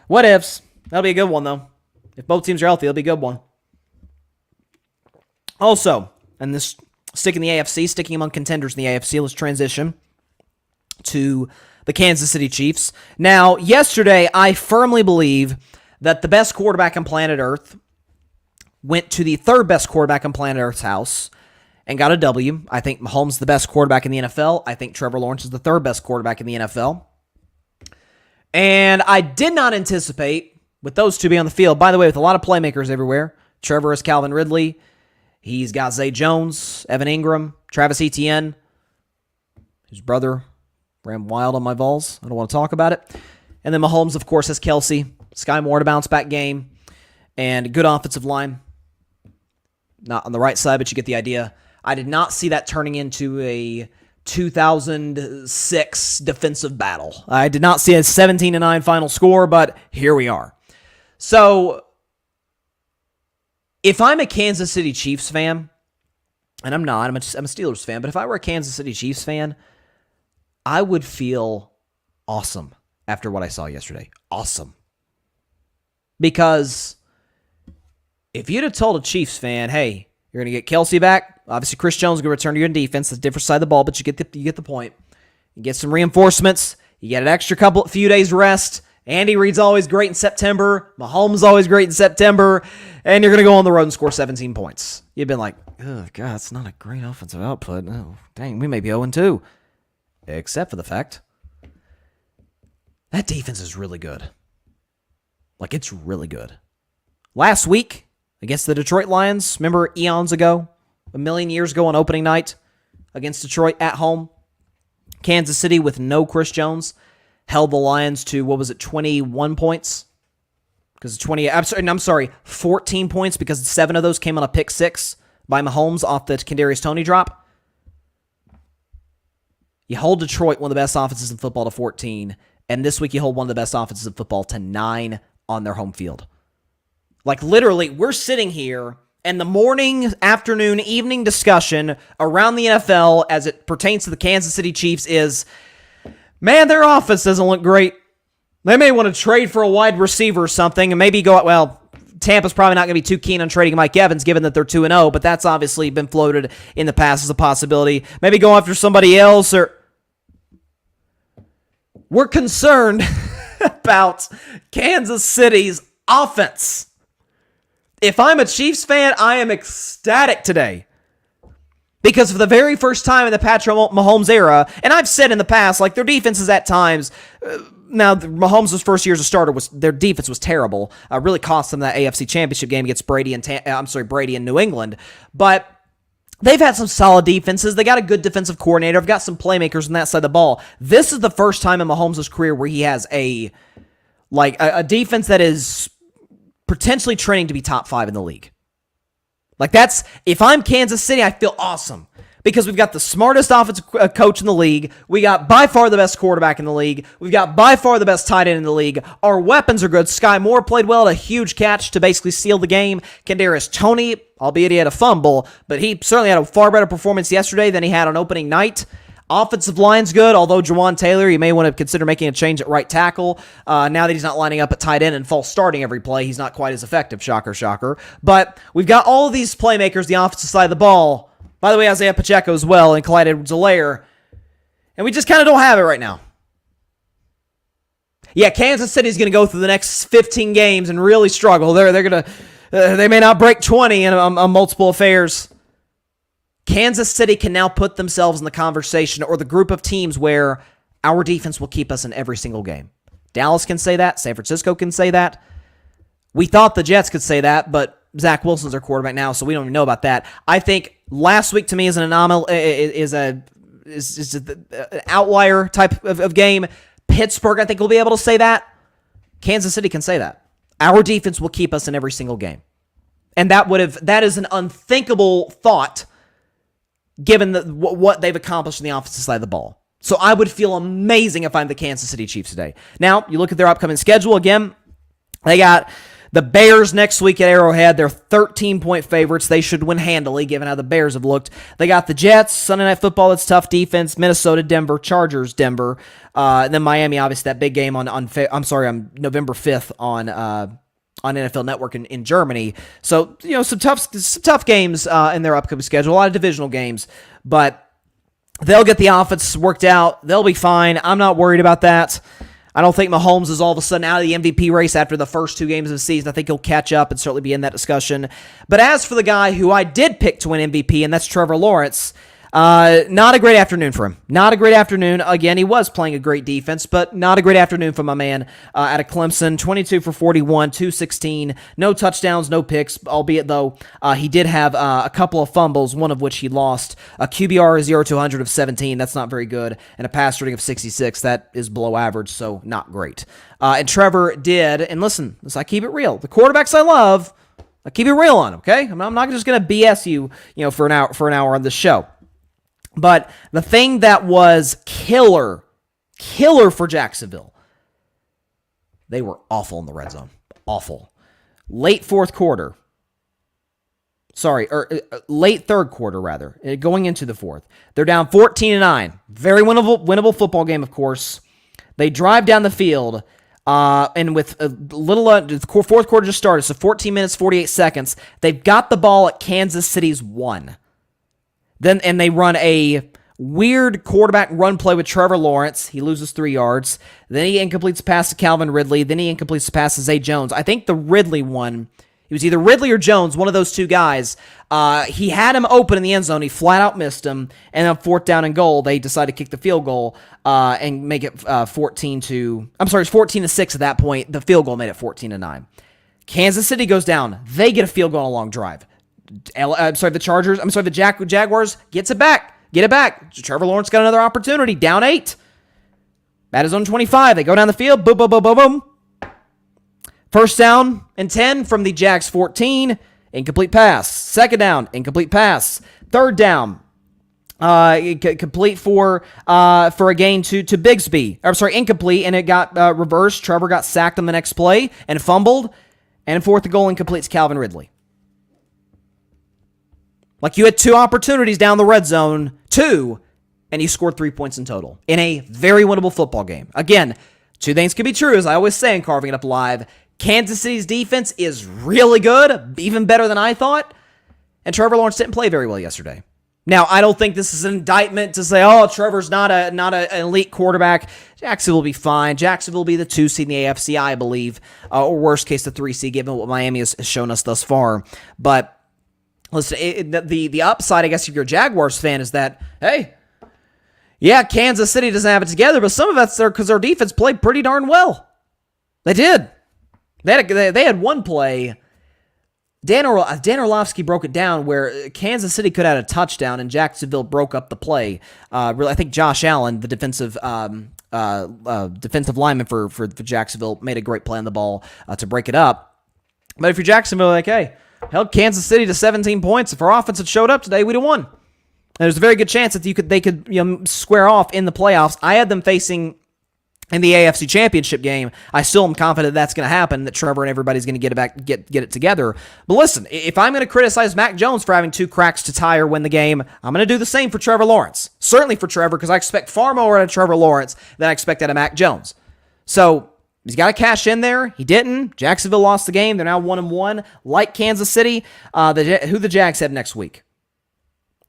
what ifs? That'll be a good one, though. If both teams are healthy, it'll be a good one. Also, and this sticking the AFC, sticking among contenders in the AFC, let's transition to the Kansas City Chiefs. Now, yesterday, I firmly believe that the best quarterback on planet Earth went to the 3rd best quarterback on planet Earth's house and got a W. I think Mahomes is the best quarterback in the NFL. I think Trevor Lawrence is the 3rd best quarterback in the NFL. And I did not anticipate with those two being on the field. By the way, with a lot of playmakers everywhere. Trevor is Calvin Ridley. He's got Zay Jones, Evan Ingram, Travis Etienne. His brother ran wild on my Vols. I don't want to talk about it. And then Mahomes, of course, has Kelsey. Sky Moore to bounce back game. And good offensive line. Not on the right side, but you get the idea. I did not see that turning into a 2006 defensive battle. I did not see a 17-9 final score, but here we are. So, if I'm a Kansas City Chiefs fan, and I'm not, I'm a Steelers fan, but if I were a Kansas City Chiefs fan, I would feel awesome after what I saw yesterday. Awesome. Because if you'd have told a Chiefs fan, hey, you're going to get Kelsey back, obviously Chris Jones is going to return to your defense, that's a different side of the ball, but you get the point. You get some reinforcements, you get an extra few days rest. Andy Reid's always great in September, Mahomes always great in September, and you're going to go on the road and score 17 points. You've been like, oh, God, that's not a great offensive output. Oh, dang, we may be 0-2. Except for the fact that defense is really good. Like, it's really good. Last week, against the Detroit Lions, remember eons ago, a million years ago on opening night, against Detroit at home, Kansas City with no Chris Jones held the Lions to, 21 points? Because 14 points because 7 of those came on a pick six by Mahomes off the Kadarius Toney drop. You hold Detroit, one of the best offenses in football, to 14, and this week you hold one of the best offenses in football to 9 on their home field. Like, literally, we're sitting here, and the morning, afternoon, evening discussion around the NFL as it pertains to the Kansas City Chiefs is, man, their offense doesn't look great. They may want to trade for a wide receiver or something and maybe go, well, Tampa's probably not going to be too keen on trading Mike Evans given that they're 2-0, but that's obviously been floated in the past as a possibility. Maybe go after somebody else or... We're concerned about Kansas City's offense. If I'm a Chiefs fan, I am ecstatic today. Because for the very first time in the Patrick Mahomes era, and I've said in the past, like, their defense is at times, now Mahomes' first year as a starter, their defense was terrible. Really cost them that AFC Championship game against Brady in New England. But they've had some solid defenses. They got a good defensive coordinator. I've got some playmakers on that side of the ball. This is the first time in Mahomes' career where he has a defense that is potentially trending to be top 5 in the league. Like, that's, if I'm Kansas City, I feel awesome because we've got the smartest offensive coach in the league. We got by far the best quarterback in the league. We've got by far the best tight end in the league. Our weapons are good. Sky Moore played well, a huge catch to basically seal the game. Kadarius Toney, albeit he had a fumble, but he certainly had a far better performance yesterday than he had on opening night. Offensive line's good, although Jawan Taylor, you may want to consider making a change at right tackle. Now that he's not lining up at tight end and false starting every play, he's not quite as effective. Shocker, shocker. But we've got all of these playmakers, the offensive side of the ball. By the way, Isaiah Pacheco as well, and Clyde Edwards-Helaire. And we just kind of don't have it right now. Yeah, Kansas City's going to go through the next 15 games and really struggle. They're going to, they may not break 20 in multiple affairs. Kansas City can now put themselves in the conversation or the group of teams where our defense will keep us in every single game. Dallas can say that. San Francisco can say that. We thought the Jets could say that, but Zach Wilson's our quarterback now, so we don't even know about that. I think last week to me is an anomaly, is an outlier type of game. Pittsburgh, I think, will be able to say that. Kansas City can say that. Our defense will keep us in every single game. And that is an unthinkable thought given what they've accomplished in the offensive side of the ball. So I would feel amazing if I'm the Kansas City Chiefs today. Now, you look at their upcoming schedule. Again, they got the Bears next week at Arrowhead. They're 13-point favorites. They should win handily, given how the Bears have looked. They got the Jets, Sunday Night Football, that's tough defense, Minnesota, Denver, Chargers, Denver, and then Miami, obviously, that big game on November 5th on NFL Network in Germany. So, some tough games in their upcoming schedule, a lot of divisional games, but they'll get the offense worked out. They'll be fine. I'm not worried about that. I don't think Mahomes is all of a sudden out of the MVP race after the first 2 games of the season. I think he'll catch up and certainly be in that discussion. But as for the guy who I did pick to win MVP, and that's Trevor Lawrence, not a great afternoon for him. Not a great afternoon. Again, he was playing a great defense, but not a great afternoon for my man out of Clemson. 22 for 41, 216, no touchdowns, no picks, albeit though he did have a couple of fumbles, one of which he lost. A QBR 0-100 of 17, that's not very good, and a pass rating of 66, that is below average, so not great. And Trevor did, and listen, I keep it real. The quarterbacks I love, I keep it real on, okay? I'm not just going to BS you, for an hour on this show. But the thing that was killer for Jacksonville, they were awful in the red zone. Awful. Late third quarter, rather, going into the fourth. They're down 14-9. Very winnable football game, of course. They drive down the field, and with a little, the fourth quarter just started, so 14 minutes, 48 seconds. They've got the ball at Kansas City's 1. And they run a weird quarterback run play with Trevor Lawrence. He loses 3 yards. Then he incompletes a pass to Calvin Ridley. Then he incompletes a pass to Zay Jones. I think the Ridley one, it was either Ridley or Jones, one of those two guys. He had him open in the end zone. He flat out missed him. And on 4th down and goal, they decided to kick the field goal and make it 14-6 at that point. The field goal made it 14-9. Kansas City goes down. They get a field goal on a long drive. The Jaguars get it back. Trevor Lawrence got another opportunity, down 8. At his own 25, they go down the field, boom, boom, boom, boom, boom. First down and 10 from the Jags 14, incomplete pass. Second down, incomplete pass. Third down, complete for a gain to Bigsby. Incomplete, and it got reversed. Trevor got sacked on the next play and fumbled, and fourth and goal incomplete to Calvin Ridley. Like, you had 2 opportunities down the red zone, 2, and you scored 3 points in total in a very winnable football game. Again, 2 things could be true, as I always say in Carving It Up Live. Kansas City's defense is really good, even better than I thought, and Trevor Lawrence didn't play very well yesterday. Now, I don't think this is an indictment to say, oh, Trevor's not an elite quarterback. Jacksonville will be fine. Jacksonville will be the 2 seed in the AFC, I believe, or worst case, the 3 seed, given what Miami has shown us thus far. But listen, the upside, I guess, if you're a Jaguars fan, is that, hey, yeah, Kansas City doesn't have it together, but some of that's there because their defense played pretty darn well. They did. They had one play. Dan Orlovsky broke it down where Kansas City could have had a touchdown and Jacksonville broke up the play. I think Josh Allen, the defensive lineman for Jacksonville, made a great play on the ball to break it up. But if you're Jacksonville, like, hey, held Kansas City to 17 points. If our offense had showed up today, we'd have won. And there's a very good chance that they could square off in the playoffs. I had them facing in the AFC Championship game. I still am confident that's going to happen, that Trevor and everybody's going to get it together. But listen, if I'm going to criticize Mac Jones for having 2 cracks to tie or win the game, I'm going to do the same for Trevor Lawrence. Certainly for Trevor, because I expect far more out of Trevor Lawrence than I expect out of Mac Jones. So he's got to cash in there. He didn't. Jacksonville lost the game. They're now 1-1. Like Kansas City, who the Jags have next week?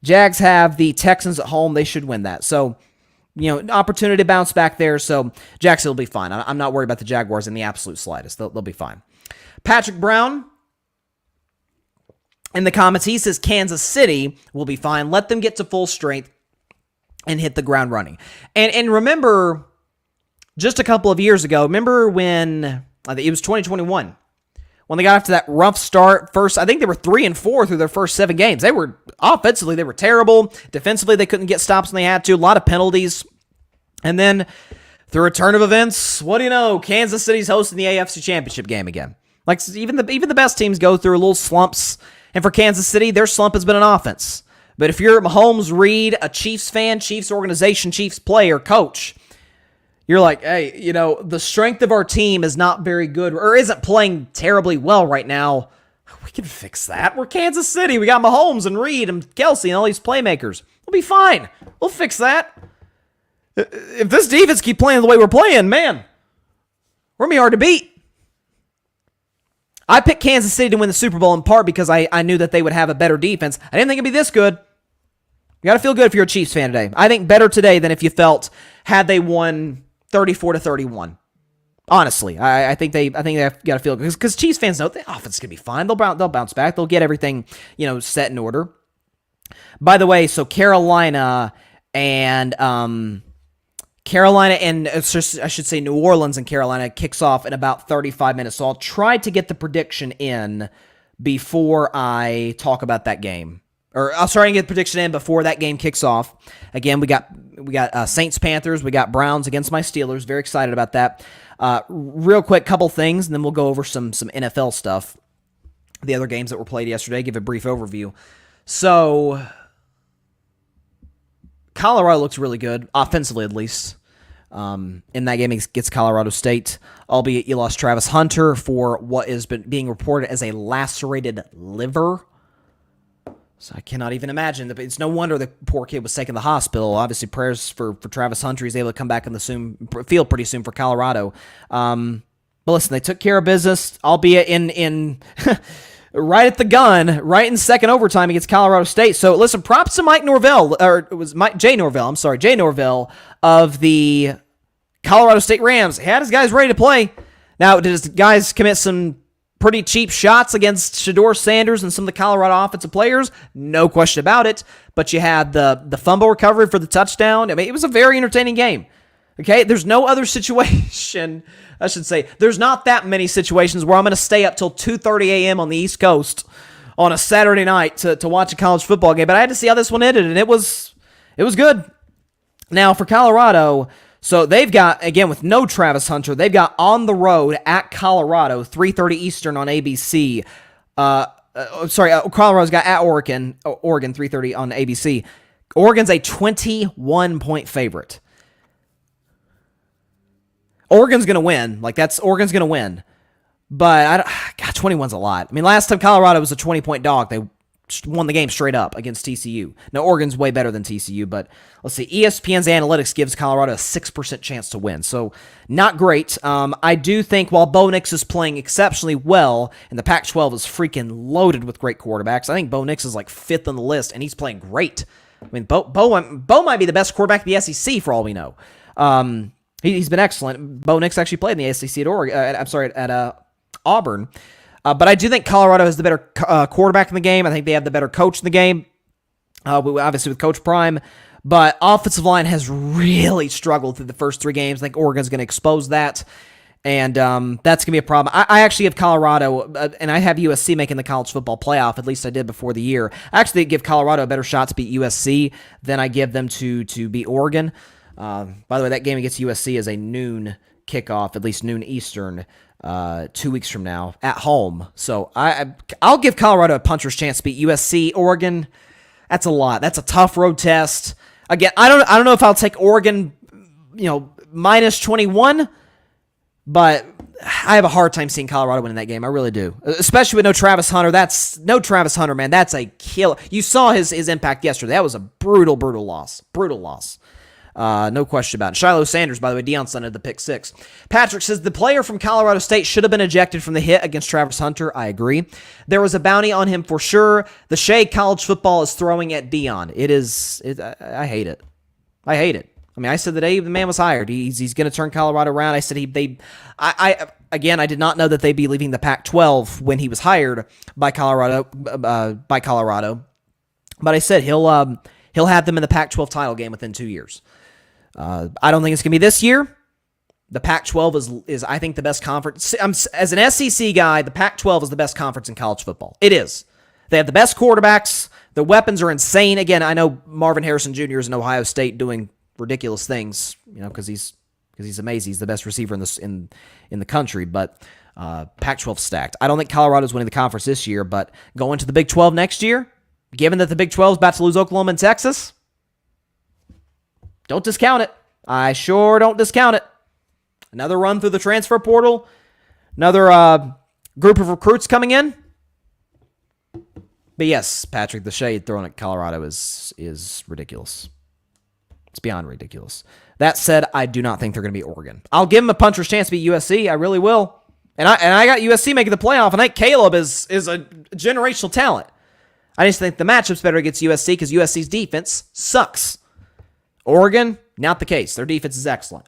Jags have the Texans at home. They should win that. So, opportunity to bounce back there. So Jacksonville will be fine. I'm not worried about the Jaguars in the absolute slightest. They'll be fine. Patrick Brown in the comments, he says Kansas City will be fine. Let them get to full strength and hit the ground running. And remember, just a couple of years ago, remember when, I think it was 2021, when they got off to that rough start first, I think they were 3-4 through their first 7 games. They were, offensively, they were terrible. Defensively, they couldn't get stops when they had to. A lot of penalties. And then, through a turn of events, what do you know? Kansas City's hosting the AFC Championship game again. Like, even the best teams go through little slumps. And for Kansas City, their slump has been an offense. But if you're Mahomes, Reed, a Chiefs fan, Chiefs organization, Chiefs player, coach, you're like, hey, the strength of our team is not very good or isn't playing terribly well right now. We can fix that. We're Kansas City. We got Mahomes and Reed and Kelsey and all these playmakers. We'll be fine. We'll fix that. If this defense keep playing the way we're playing, man, we're going to be hard to beat. I picked Kansas City to win the Super Bowl in part because I knew that they would have a better defense. I didn't think it'd be this good. You got to feel good if you're a Chiefs fan today. I think better today than if you felt had they won 34-31. Honestly, I think they got to feel good because Chiefs fans know the offense is gonna be fine. They'll bounce back. They'll get everything set in order. By the way, so Carolina and I should say New Orleans and Carolina kicks off in about 35 minutes. So I'll try to get the prediction in before I talk about that game. Or I'll try and get the prediction in before that game kicks off. Again, we got Saints Panthers, we got Browns against my Steelers. Very excited about that. Real quick, couple things, and then we'll go over some NFL stuff. The other games that were played yesterday. Give a brief overview. So Colorado looks really good, offensively at least. In that game against Colorado State, albeit you lost Travis Hunter for what is being reported as a lacerated liver. So I cannot even imagine. It's no wonder the poor kid was taken to the hospital. Obviously, prayers for Travis Hunter. He's able to come back on the field pretty soon for Colorado. But listen, they took care of business, albeit in right at the gun, right in second overtime against Colorado State. So listen, props to Mike Norvell, or it was Jay Norvell of the Colorado State Rams. He had his guys ready to play. Now, did his guys commit some pretty cheap shots against Shedeur Sanders and some of the Colorado offensive players? No question about it. But you had the fumble recovery for the touchdown. I mean, it was a very entertaining game. Okay, there's no other situation, I should say. There's not that many situations where I'm going to stay up till 2:30 a.m. on the East Coast on a Saturday night to watch a college football game. But I had to see how this one ended, and it was good. Now, for Colorado, so they've got, again, with no Travis Hunter, they've got on the road at Colorado, 3:30 Eastern on ABC. Colorado's got at Oregon, 3:30 on ABC. Oregon's a 21-point favorite. Oregon's going to win. Oregon's going to win. But, 21's a lot. I mean, last time Colorado was a 20-point dog, they won the game straight up against TCU. Now, Oregon's way better than TCU, but let's see. ESPN's analytics gives Colorado a 6% chance to win, so not great. I do think while Bo Nix is playing exceptionally well, and the Pac-12 is freaking loaded with great quarterbacks, I think Bo Nix is like 5th on the list, and he's playing great. I mean, Bo might be the best quarterback in the SEC for all we know. He's been excellent. Bo Nix actually played in the SEC at Auburn. But I do think Colorado has the better quarterback in the game. I think they have the better coach in the game, obviously with Coach Prime. But offensive line has really struggled through the first 3 games. I think Oregon's going to expose that, and that's going to be a problem. I actually have Colorado, and I have USC making the college football playoff. At least I did before the year. I actually give Colorado a better shot to beat USC than I give them to beat Oregon. By the way, that game against USC is a noon kickoff, at least noon Eastern, 2 weeks from now at home. So I'll give Colorado a puncher's chance to beat USC. Oregon, that's a lot. That's a tough road test. Again, I don't know if I'll take Oregon, minus 21, but I have a hard time seeing Colorado winning that game. I really do, especially with no Travis Hunter. Man. That's a kill. You saw his impact yesterday. That was a brutal loss. No question about it. Shiloh Sanders, by the way, Deion Son had the pick 6. Patrick says, the player from Colorado State should have been ejected from the hit against Travis Hunter. I agree. There was a bounty on him for sure. The shade college football is throwing at Deion. I hate it. I mean, I said the day the man was hired, he's going to turn Colorado around. I said I did not know that they'd be leaving the Pac-12 when he was hired by Colorado. But I said he'll have them in the Pac-12 title game within 2 years. I don't think it's going to be this year. The Pac-12 is I think, the best conference. As an SEC guy, the Pac-12 is the best conference in college football. It is. They have the best quarterbacks. The weapons are insane. Again, I know Marvin Harrison Jr. is in Ohio State doing ridiculous things, because he's amazing. He's the best receiver in the country. But Pac-12 stacked. I don't think Colorado's winning the conference this year, but going to the Big 12 next year, given that the Big 12 is about to lose Oklahoma and Texas, don't discount it. I sure don't discount it. Another run through the transfer portal. Another group of recruits coming in. But yes, Patrick, the shade thrown at Colorado is ridiculous. It's beyond ridiculous. That said, I do not think they're going to be Oregon. I'll give them a puncher's chance to beat USC. I really will. And I got USC making the playoff, and I think Caleb is a generational talent. I just think the matchup's better against USC because USC's defense sucks. Oregon, not the case. Their defense is excellent.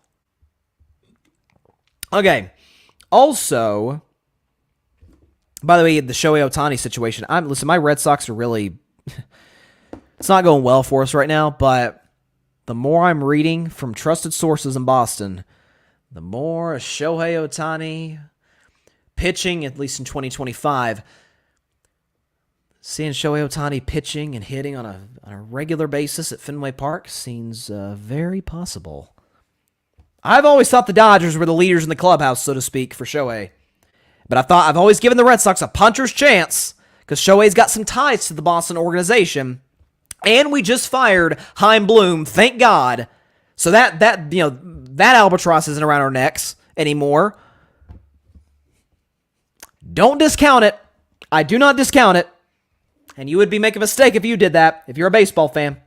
Okay. Also, by the way, the Shohei Ohtani situation. Listen, my Red Sox are really... it's not going well for us right now, but the more I'm reading from trusted sources in Boston, the more Shohei Ohtani pitching, at least in 2025... seeing Shohei Ohtani pitching and hitting on a regular basis at Fenway Park seems very possible. I've always thought the Dodgers were the leaders in the clubhouse, so to speak, for Shohei. But I've always given the Red Sox a puncher's chance because Shohei's got some ties to the Boston organization. And we just fired Heim Bloom, thank God. So that albatross isn't around our necks anymore. Don't discount it. I do not discount it. And you would be making a mistake if you did that, if you're a baseball fan.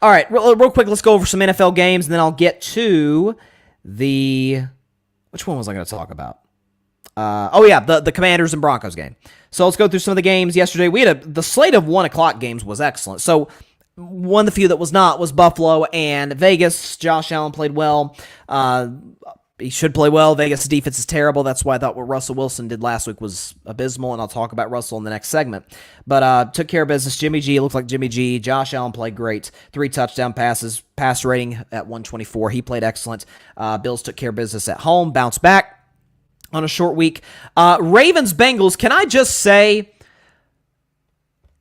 All right, real quick, let's go over some NFL games, and then I'll get to the... Which one was I going to talk about? The Commanders and Broncos game. So let's go through some of the games yesterday. We had the slate of 1 o'clock games was excellent. So one of the few that was not was Buffalo and Vegas. Josh Allen played well. He should play well. Vegas' defense is terrible. That's why I thought what Russell Wilson did last week was abysmal, and I'll talk about Russell in the next segment. But took care of business. Jimmy G looked like Jimmy G. Josh Allen played great. 3 touchdown passes. Pass rating at 124. He played excellent. Bills took care of business at home. Bounced back on a short week. Ravens-Bengals, can I just say,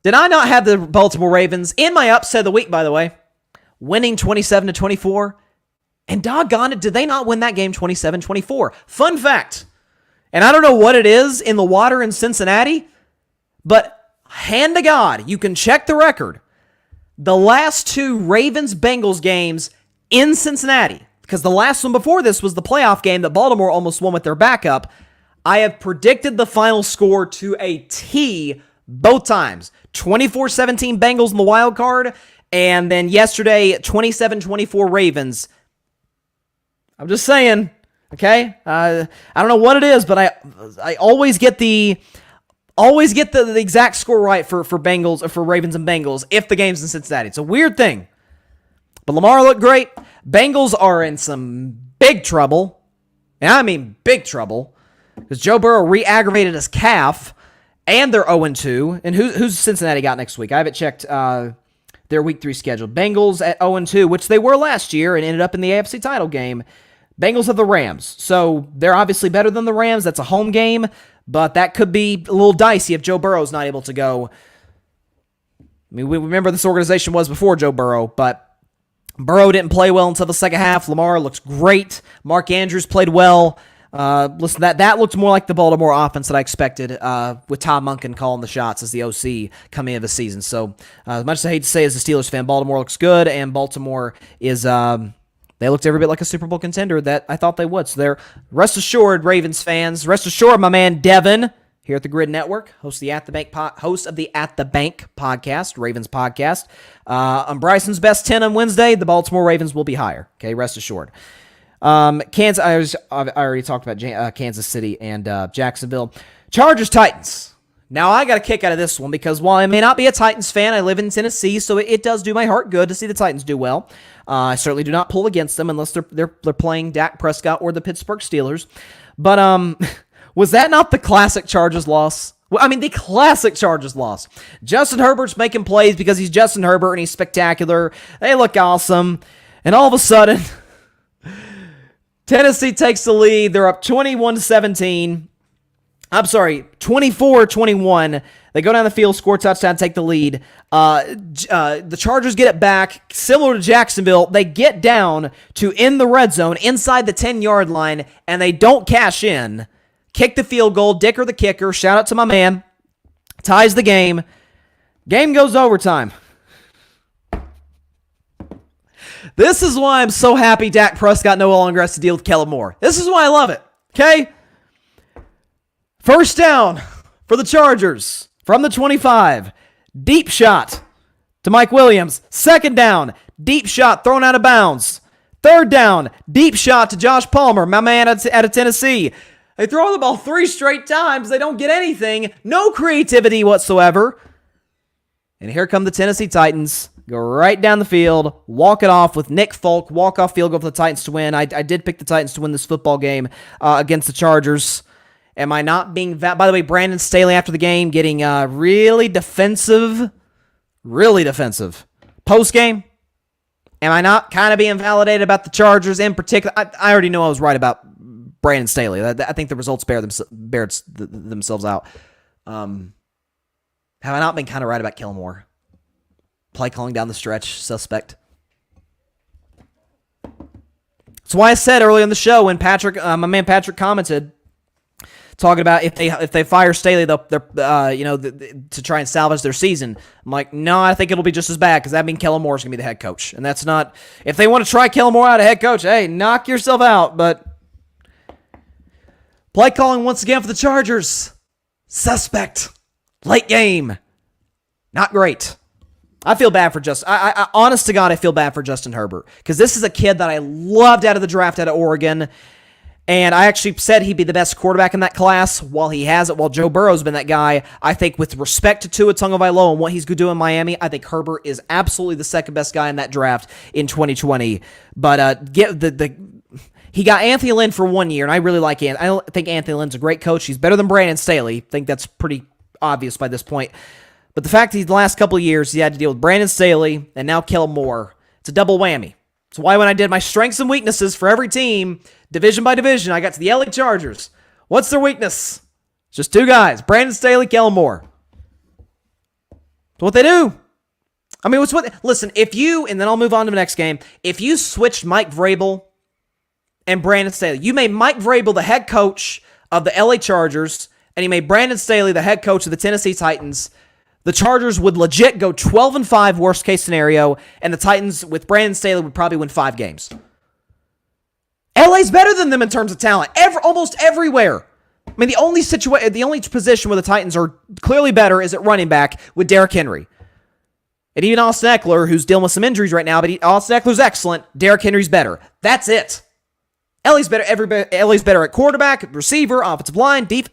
did I not have the Baltimore Ravens in my upset of the week, by the way, winning 27-24? And doggone it, did they not win that game 27-24? Fun fact, and I don't know what it is in the water in Cincinnati, but hand to God, you can check the record. The last 2 Ravens-Bengals games in Cincinnati, because the last one before this was the playoff game that Baltimore almost won with their backup, I have predicted the final score to a T both times. 24-17 Bengals in the wild card, and then yesterday, 27-24 Ravens. I'm just saying, okay? I don't know what it is, but I always get the exact score right for Bengals or for Ravens and Bengals if the game's in Cincinnati. It's a weird thing. But Lamar looked great. Bengals are in some big trouble. And I mean big trouble. Because Joe Burrow re-aggravated his calf. And they're 0-2. And who's Cincinnati got next week? I haven't checked their Week 3 schedule. Bengals at 0-2, which they were last year and ended up in the AFC title game. Bengals have the Rams. So they're obviously better than the Rams. That's a home game. But that could be a little dicey if Joe Burrow's not able to go. I mean, we remember this organization was before Joe Burrow, but Burrow didn't play well until the second half. Lamar looks great. Mark Andrews played well. Listen, that looked more like the Baltimore offense that I expected with Tom Munkin calling the shots as the OC coming into the season. So as much as I hate to say as a Steelers fan, Baltimore looks good, and Baltimore is... They looked every bit like a Super Bowl contender that I thought they would. So they're, rest assured, Ravens fans, rest assured, my man Devin here at the Grid Network, host of the At the Bank podcast, Ravens podcast. On Bryson's best 10 on Wednesday, the Baltimore Ravens will be higher. Okay, rest assured. Kansas. I already talked about Kansas City and Jacksonville. Chargers Titans. Now, I got a kick out of this one because while I may not be a Titans fan, I live in Tennessee, so it does do my heart good to see the Titans do well. I certainly do not pull against them unless they're playing Dak Prescott or the Pittsburgh Steelers. But was that not the classic Chargers loss? Well, I mean, the classic Chargers loss. Justin Herbert's making plays because he's Justin Herbert and he's spectacular. They look awesome. And all of a sudden, Tennessee takes the lead. They're up 21-17. I'm sorry, 24-21. They go down the field, score a touchdown, take the lead. The Chargers get it back. Similar to Jacksonville, they get down to in the red zone, inside the 10-yard line, and they don't cash in. Kick the field goal. Dicker the kicker. Shout out to my man. Ties the game. Game goes overtime. This is why I'm so happy Dak Prescott no longer has to deal with Kellen Moore. This is why I love it. Okay? First down for the Chargers from the 25. Deep shot to Mike Williams. Second down, deep shot thrown out of bounds. Third down, deep shot to Josh Palmer, my man out of Tennessee. They throw the ball 3 straight times. They don't get anything. No creativity whatsoever. And here come the Tennessee Titans. Go right down the field, walk it off with Nick Folk, walk-off field goal for the Titans to win. I did pick the Titans to win this football game against the Chargers. Am I not being... By the way, Brandon Staley after the game getting really defensive. Post-game, am I not kind of being validated about the Chargers in particular? I already know I was right about Brandon Staley. I think the results bear themselves out. Have I not been kind of right about Kellen Moore? Play calling down the stretch, suspect. That's why I said earlier in the show when my man Patrick commented, talking about if they fire Staley, to try and salvage their season. I'm like, no, I think it'll be just as bad because that means Kellen Moore's going to be the head coach. And that's not, if they want to try Kellen Moore out of head coach, hey, knock yourself out. But play calling once again for the Chargers. Suspect. Late game. Not great. I feel bad for honest to God, I feel bad for Justin Herbert because this is a kid that I loved out of the draft out of Oregon. And I actually said he'd be the best quarterback in that class while Joe Burrow's been that guy. I think with respect to Tua Tagovailoa and what he's going to do in Miami, I think Herbert is absolutely the second best guy in that draft in 2020. But he got Anthony Lynn for 1 year, and I really like I don't think Anthony Lynn's a great coach. He's better than Brandon Staley. I think that's pretty obvious by this point. But the fact that the last couple of years he had to deal with Brandon Staley and now Kellen Moore, it's a double whammy. It's why when I did my strengths and weaknesses for every team, division by division, I got to the LA Chargers. What's their weakness? It's just two guys, Brandon Staley, Kellen Moore. That's what they do. I mean, listen, and then I'll move on to the next game. If you switched Mike Vrabel and Brandon Staley, you made Mike Vrabel the head coach of the LA Chargers, and you made Brandon Staley the head coach of the Tennessee Titans, the Chargers would legit go 12-5 worst case scenario, and the Titans with Brandon Staley would probably win 5 games. LA's better than them in terms of talent, almost everywhere. I mean, the only position where the Titans are clearly better is at running back with Derrick Henry. And even Austin Eckler, who's dealing with some injuries right now, but Austin Eckler's excellent. Derrick Henry's better. That's it. LA's better. LA's better at quarterback, receiver, offensive line, deep.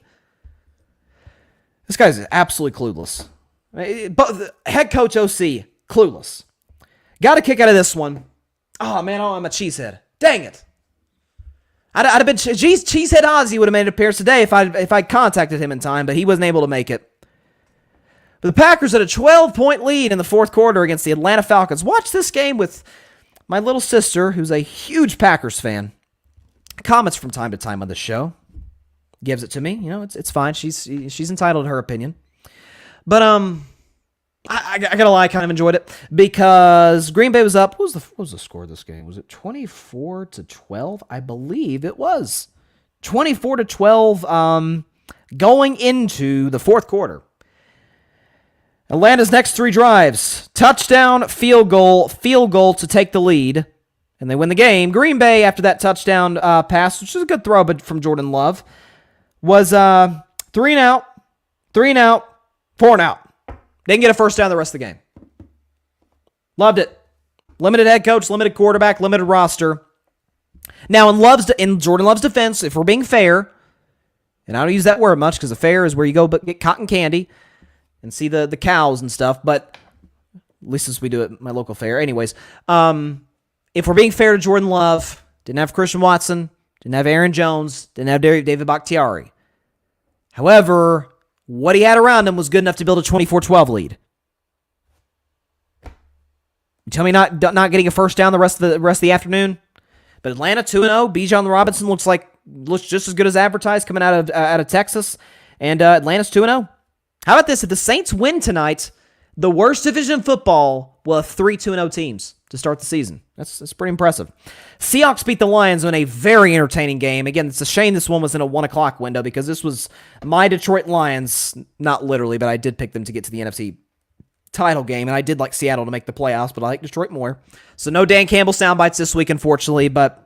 This guy's absolutely clueless. But head coach OC, clueless. Got a kick out of this one. Oh, man, I'm a cheesehead. Dang it. I'd have been... Cheesehead Ozzy would have made an appearance today if I contacted him in time, but he wasn't able to make it. But the Packers had a 12-point lead in the fourth quarter against the Atlanta Falcons. Watch this game with my little sister, who's a huge Packers fan. Comments from time to time on the show. Gives it to me. You know, it's fine. She's entitled to her opinion. But I gotta lie, I kind of enjoyed it because Green Bay was up. What was the score of this game? Was it 24-12? I believe it was 24-12. Going into the fourth quarter, Atlanta's next 3 drives: touchdown, field goal to take the lead, and they win the game. Green Bay, after that touchdown pass, which was a good throw, but from Jordan Love, was 3 and out, 4 and out. Didn't get a first down the rest of the game. Loved it. Limited head coach, limited quarterback, limited roster. Now, in Jordan Love's defense, if we're being fair, and I don't use that word much because the fair is where you go get cotton candy and see the cows and stuff, but at least as we do at my local fair. Anyways, if we're being fair to Jordan Love, didn't have Christian Watson, didn't have Aaron Jones, didn't have David Bakhtiari. However, what he had around him was good enough to build a 24-12 lead. You tell me not getting a first down the rest of the afternoon? But Atlanta 2-0. Bijan Robinson looks just as good as advertised coming out of Texas. And Atlanta's 2-0. How about this? If the Saints win tonight, the worst division in football will have 3 2-0 teams to start the season. That's pretty impressive. Seahawks beat the Lions in a very entertaining game. Again, it's a shame this one was in a 1 o'clock window because this was my Detroit Lions, not literally, but I did pick them to get to the NFC title game, and I did like Seattle to make the playoffs, but I like Detroit more. So no Dan Campbell sound bites this week, unfortunately, but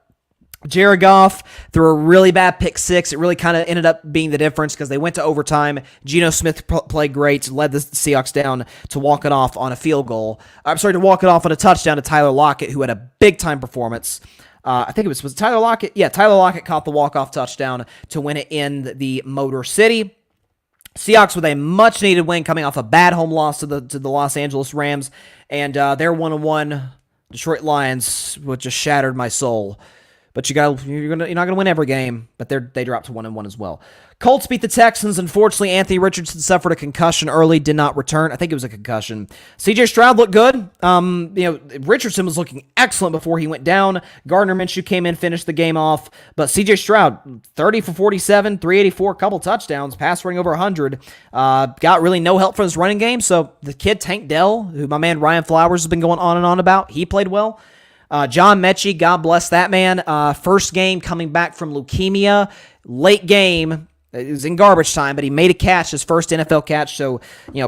Jared Goff threw a really bad pick 6. It really kind of ended up being the difference because they went to overtime. Geno Smith played great, led the Seahawks down to walk it off on a field goal. To walk it off on a touchdown to Tyler Lockett, who had a big-time performance. I think it was Tyler Lockett? Yeah, Tyler Lockett caught the walk-off touchdown to win it in the Motor City. Seahawks with a much-needed win coming off a bad home loss to the Los Angeles Rams. And their 1-1 Detroit Lions, which just shattered my soul. But you're not gonna win every game. But they dropped to 1-1 as well. Colts beat the Texans. Unfortunately, Anthony Richardson suffered a concussion early, did not return. I think it was a concussion. C.J. Stroud looked good. Richardson was looking excellent before he went down. Gardner Minshew came in, finished the game off. But C.J. Stroud, 30 for 47, 384, couple touchdowns, pass rating over 100. Got really no help from his running game. So the kid Tank Dell, who my man Ryan Flowers has been going on and on about, he played well. John Mechie, God bless that man. First game coming back from leukemia. Late game. It was in garbage time, but he made a catch, his first NFL catch. So,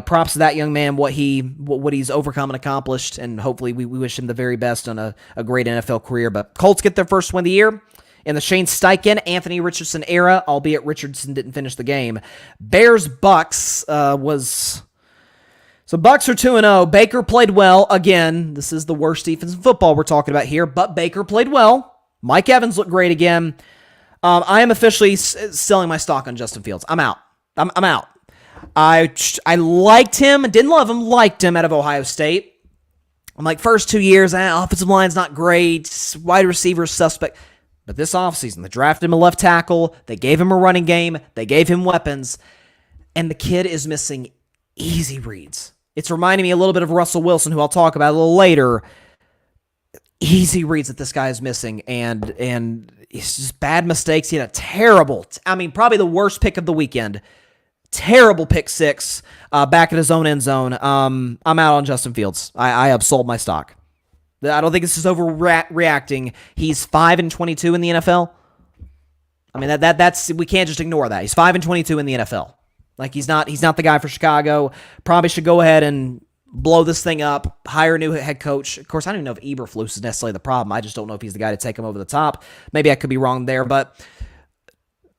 props to that young man, what he's overcome and accomplished, and hopefully we wish him the very best on a great NFL career. But Colts get their first win of the year in the Shane Steichen, Anthony Richardson era, albeit Richardson didn't finish the game. Bears-Bucks So Bucks are 2-0. Baker played well. Again, this is the worst defense in football we're talking about here, but Baker played well. Mike Evans looked great again. I am officially selling my stock on Justin Fields. I'm out. I'm out. I liked him, didn't love him, liked him out of Ohio State. I'm like, first 2 years, offensive line's not great, wide receiver suspect. But this offseason, they drafted him a left tackle, they gave him a running game, they gave him weapons, and the kid is missing easy reads. It's reminding me a little bit of Russell Wilson, who I'll talk about a little later. Easy reads that this guy is missing, and it's just bad mistakes. He had a terrible, probably the worst pick of the weekend. Terrible pick six back at his own end zone. I'm out on Justin Fields. I have sold my stock. I don't think this is overreacting. He's 5-22 in the NFL. That's we can't just ignore that. He's 5-22 in the NFL. Like he's not the guy for Chicago. Probably should go ahead and blow this thing up, hire a new head coach. Of course, I don't even know if Eberflus is necessarily the problem. I just don't know if he's the guy to take him over the top. Maybe I could be wrong there, but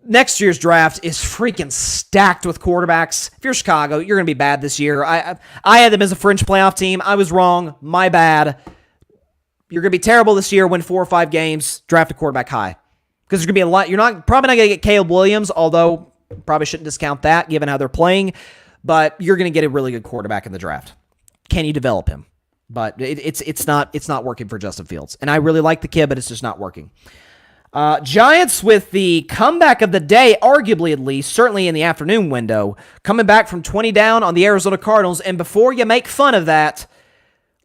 next year's draft is freaking stacked with quarterbacks. If you're Chicago, you're going to be bad this year. I had them as a fringe playoff team. I was wrong. My bad. You're going to be terrible this year, win 4 or 5 games, draft a quarterback high. Because there's going to be a lot. You're probably not going to get Caleb Williams, although probably shouldn't discount that given how they're playing, but you're going to get a really good quarterback in the draft. Can you develop him? But it's not working for Justin Fields. And I really like the kid, but it's just not working. Giants with the comeback of the day, arguably at least, certainly in the afternoon window, coming back from 20 down on the Arizona Cardinals. And before you make fun of that,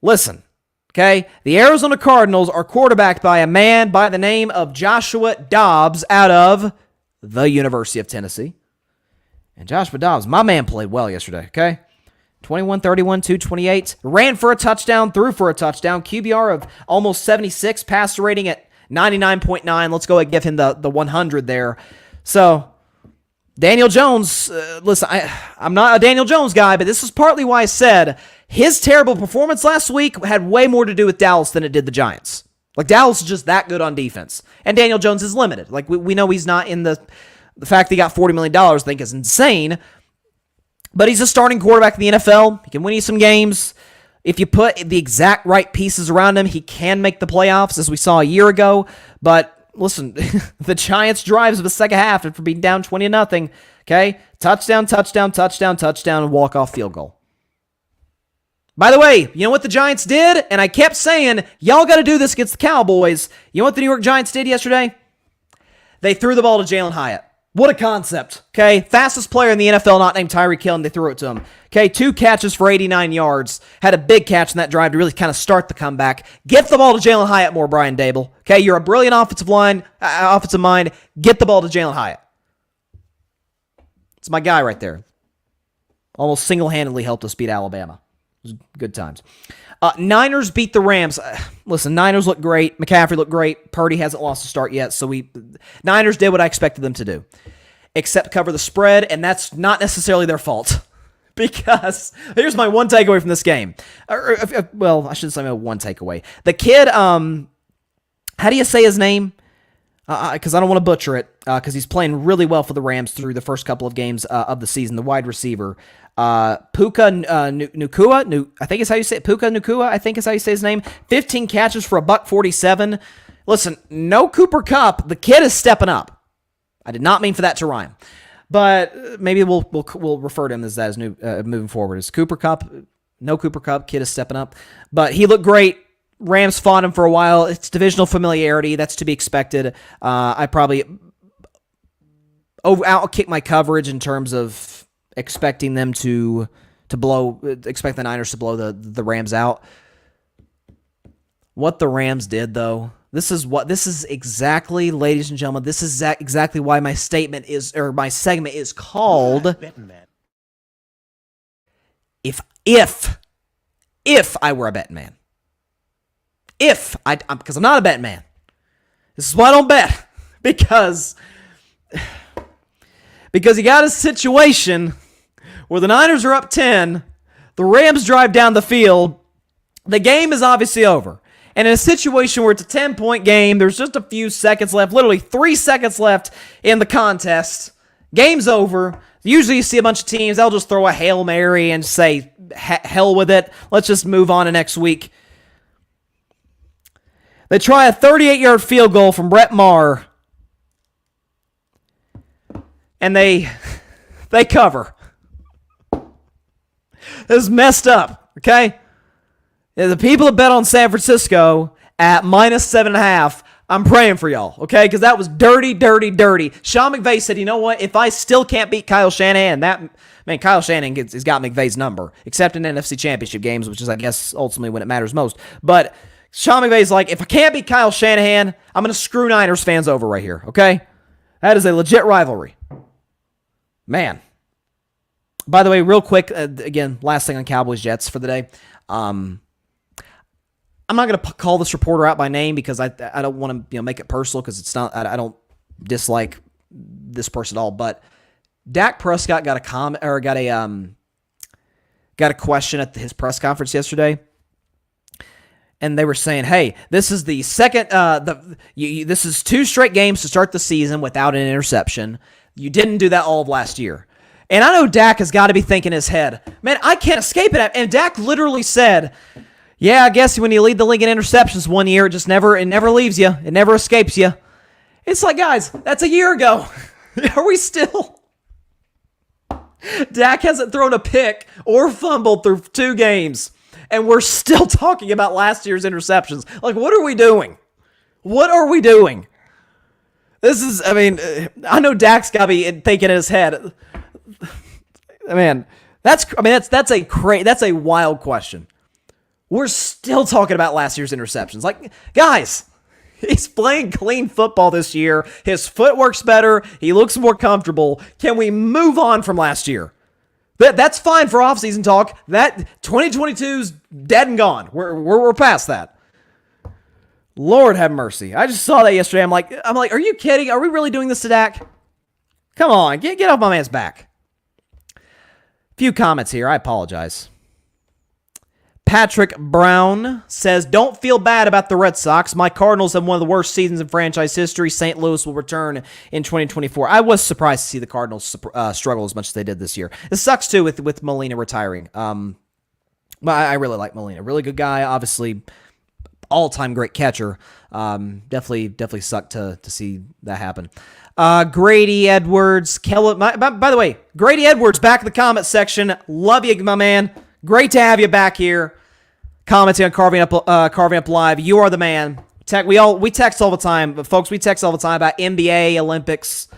listen, okay? The Arizona Cardinals are quarterbacked by a man by the name of Joshua Dobbs out of the University of Tennessee. And Joshua Dobbs, my man, played well yesterday, okay? 21, 31, 228. Ran for a touchdown, threw for a touchdown. QBR of almost 76. Passer rating at 99.9. Let's go and give him the 100 there. So, Daniel Jones, listen, I'm not a Daniel Jones guy, but this is partly why I said his terrible performance last week had way more to do with Dallas than it did the Giants. Like, Dallas is just that good on defense. And Daniel Jones is limited. Like, we know he's not in the fact that he got $40 million, I think, is insane. But he's a starting quarterback in the NFL. He can win you some games. If you put the exact right pieces around him, he can make the playoffs, as we saw a year ago. But listen, the Giants' drives of the second half after being down 20-0, okay? Touchdown, touchdown, touchdown, touchdown, and walk-off field goal. By the way, you know what the Giants did? And I kept saying, y'all got to do this against the Cowboys. You know what the New York Giants did yesterday? They threw the ball to Jalen Hyatt. What a concept, okay? Fastest player in the NFL, not named Tyreek Hill, and they threw it to him. Okay, 2 catches for 89 yards. Had a big catch in that drive to really kind of start the comeback. Get the ball to Jalen Hyatt more, Brian Dable. Okay, you're a brilliant offensive mind. Get the ball to Jalen Hyatt. It's my guy right there. Almost single-handedly helped us beat Alabama. It was good times. Niners beat the Rams. Listen, Niners look great. McCaffrey looked great. Purdy hasn't lost a start yet, so Niners did what I expected them to do, except cover the spread, and that's not necessarily their fault. Because here's my one takeaway from this game. Well, I shouldn't say my one takeaway. The kid, how do you say his name? Because I don't want to butcher it, because he's playing really well for the Rams through the first couple of games of the season, the wide receiver. Puka Nacua, I think is how you say it. Puka Nacua, I think is how you say his name. 15 catches for $147. Listen, no Cooper Kupp. The kid is stepping up. I did not mean for that to rhyme. But maybe we'll refer to him as that as moving forward. Is Cooper Kupp? No Cooper Kupp. Kid is stepping up. But he looked great. Rams fought him for a while. It's divisional familiarity. That's to be expected. I probably outkick my coverage in terms of expecting them expect the Niners to blow the Rams out. What the Rams did, though, this is exactly, ladies and gentlemen, this is exactly why my segment is called If I were a betting man. Because I'm not a betting man. This is why I don't bet. Because because he got a situation where the Niners are up 10, the Rams drive down the field, the game is obviously over. And in a situation where it's a 10-point game, there's just a few seconds left, literally 3 seconds left in the contest, game's over. Usually you see a bunch of teams, they'll just throw a Hail Mary and say, hell with it, let's just move on to next week. They try a 38-yard field goal from Brett Maher, and they cover. This is messed up, okay? The people that bet on San Francisco at -7.5, I'm praying for y'all, okay? Because that was dirty, dirty, dirty. Sean McVay said, you know what? If I still can't beat Kyle Shanahan, Kyle Shanahan has got McVay's number, except in NFC Championship games, which is, I guess, ultimately when it matters most. But Sean McVay's like, if I can't beat Kyle Shanahan, I'm going to screw Niners fans over right here, okay? That is a legit rivalry. Man. By the way, real quick, again, last thing on Cowboys Jets for the day. I'm not going to call this reporter out by name because I don't want to make it personal because it's not. I don't dislike this person at all. But Dak Prescott got a question at his press conference yesterday, and they were saying, "Hey, this is the second. This is 2 straight games to start the season without an interception. You didn't do that all of last year." And I know Dak has got to be thinking in his head, "Man, I can't escape it." And Dak literally said, "Yeah, I guess when you lead the league in interceptions one year, it never leaves you. It never escapes you." It's like, guys, that's a year ago. Are we still? Dak hasn't thrown a pick or fumbled through 2 games, and we're still talking about last year's interceptions. Like, what are we doing? What are we doing? This is, I know Dak's got to be thinking in his head. That's a wild question. We're still talking about last year's interceptions. Like, guys, he's playing clean football this year. His footwork's better. He looks more comfortable. Can we move on from last year? That's fine for offseason talk. That 2022's dead and gone. We're past that. Lord have mercy. I just saw that yesterday. I'm like, are you kidding? Are we really doing this to Dak? Come on, get off my man's back. Few comments here. I apologize. Patrick Brown says, "Don't feel bad about the Red Sox. My Cardinals have one of the worst seasons in franchise history. St. Louis will return in 2024. I was surprised to see the Cardinals struggle as much as they did this year. It sucks, too, with Molina retiring. But I really like Molina. Really good guy. Obviously, all-time great catcher. Definitely sucked to see that happen. Grady Edwards. By the way, Grady Edwards back in the comment section. Love you, my man. Great to have you back here, commenting on Carving Up Live. You are the man. We text all the time, but folks, we text all the time about NBA, Olympics,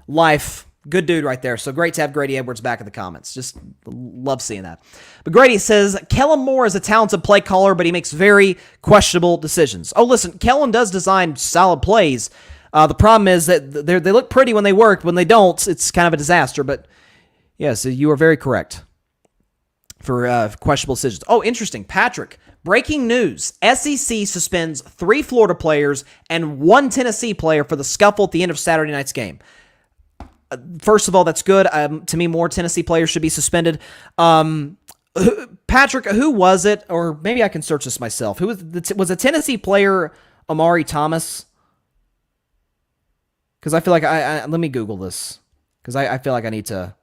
life. Good dude right there. So great to have Grady Edwards back in the comments. Just love seeing that. But Grady says, Kellen Moore is a talented play caller, but he makes very questionable decisions. Oh, listen, Kellen does design solid plays. The problem is that they look pretty when they work. When they don't, it's kind of a disaster. But yes, you are very correct for questionable decisions. Oh, interesting. Patrick, breaking news. SEC suspends 3 Florida players and 1 Tennessee player for the scuffle at the end of Saturday night's game. First of all, that's good. To me, more Tennessee players should be suspended. Patrick, who was it? Or maybe I can search this myself. Who was a Tennessee player Amari Thomas? Because I feel like let me Google this. Because I feel like I need to.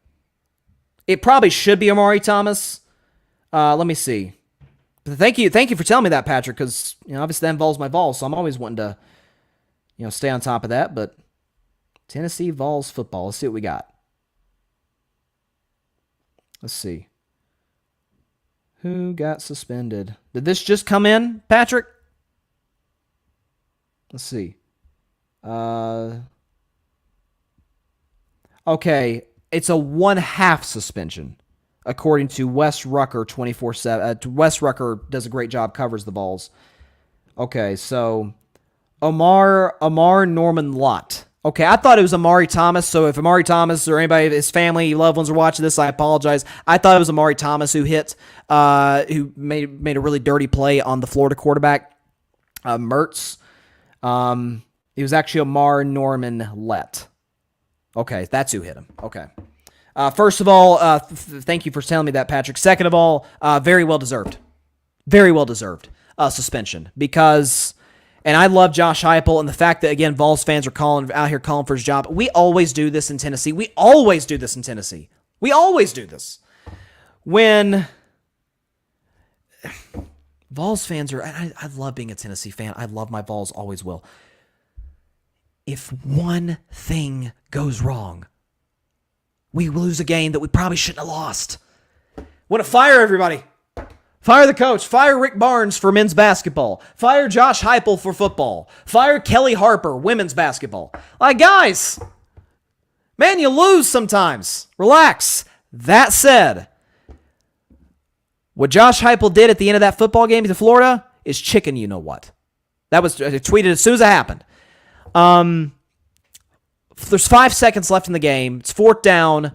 It probably should be Amari Thomas. Let me see. But thank you for telling me that, Patrick. Because obviously that involves my Vols, so I'm always wanting to stay on top of that. But Tennessee Vols football. Let's see what we got. Let's see. Who got suspended? Did this just come in, Patrick? Let's see. Okay, it's a 1/2 suspension, according to Wes Rucker 24/7. Wes Rucker does a great job, covers the Vols. Okay, so Amar Norman Lott. Okay, I thought it was Amari Thomas, so if Amari Thomas or anybody, his family, loved ones are watching this, I apologize. I thought it was Amari Thomas who who made a really dirty play on the Florida quarterback, Mertz. It was actually Amar Norman Lett. Okay, that's who hit him. Okay. First of all, thank you for telling me that, Patrick. Second of all, very well deserved. Very well deserved suspension because, and I love Josh Heupel and the fact that, again, Vols fans are out here calling for his job. We always do this in Tennessee. We always do this. When Vols fans are, I love being a Tennessee fan. I love my Vols, always will. If one thing goes wrong, we lose a game that we probably shouldn't have lost. Want to fire everybody. Fire the coach. Fire Rick Barnes for men's basketball. Fire Josh Heupel for football. Fire Kelly Harper, women's basketball. Like, guys, man, you lose sometimes. Relax. That said, what Josh Heupel did at the end of that football game to Florida is chicken you know what. That was tweeted as soon as it happened. There's 5 seconds left in the game. It's fourth down.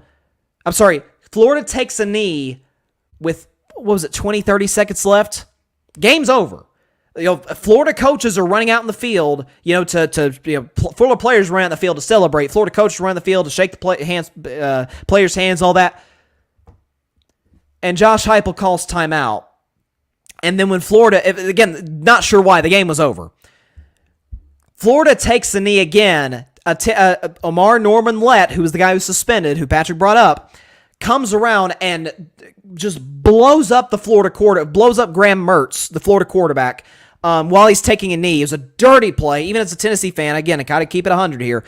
I'm sorry. Florida takes a knee with, 20, 30 seconds left? Game's over. Florida coaches are running out in the field, Florida players run out in the field to celebrate. Florida coaches run in the field to shake the players' hands, all that. And Josh Heupel calls timeout. And then when Florida, again, not sure why, the game was over. Florida takes the knee again. Omar Norman-Lett, who was the guy who suspended, who Patrick brought up, comes around and just blows up blows up Graham Mertz, the Florida quarterback, while he's taking a knee. It was a dirty play. Even as a Tennessee fan, again, I got to keep it 100 here.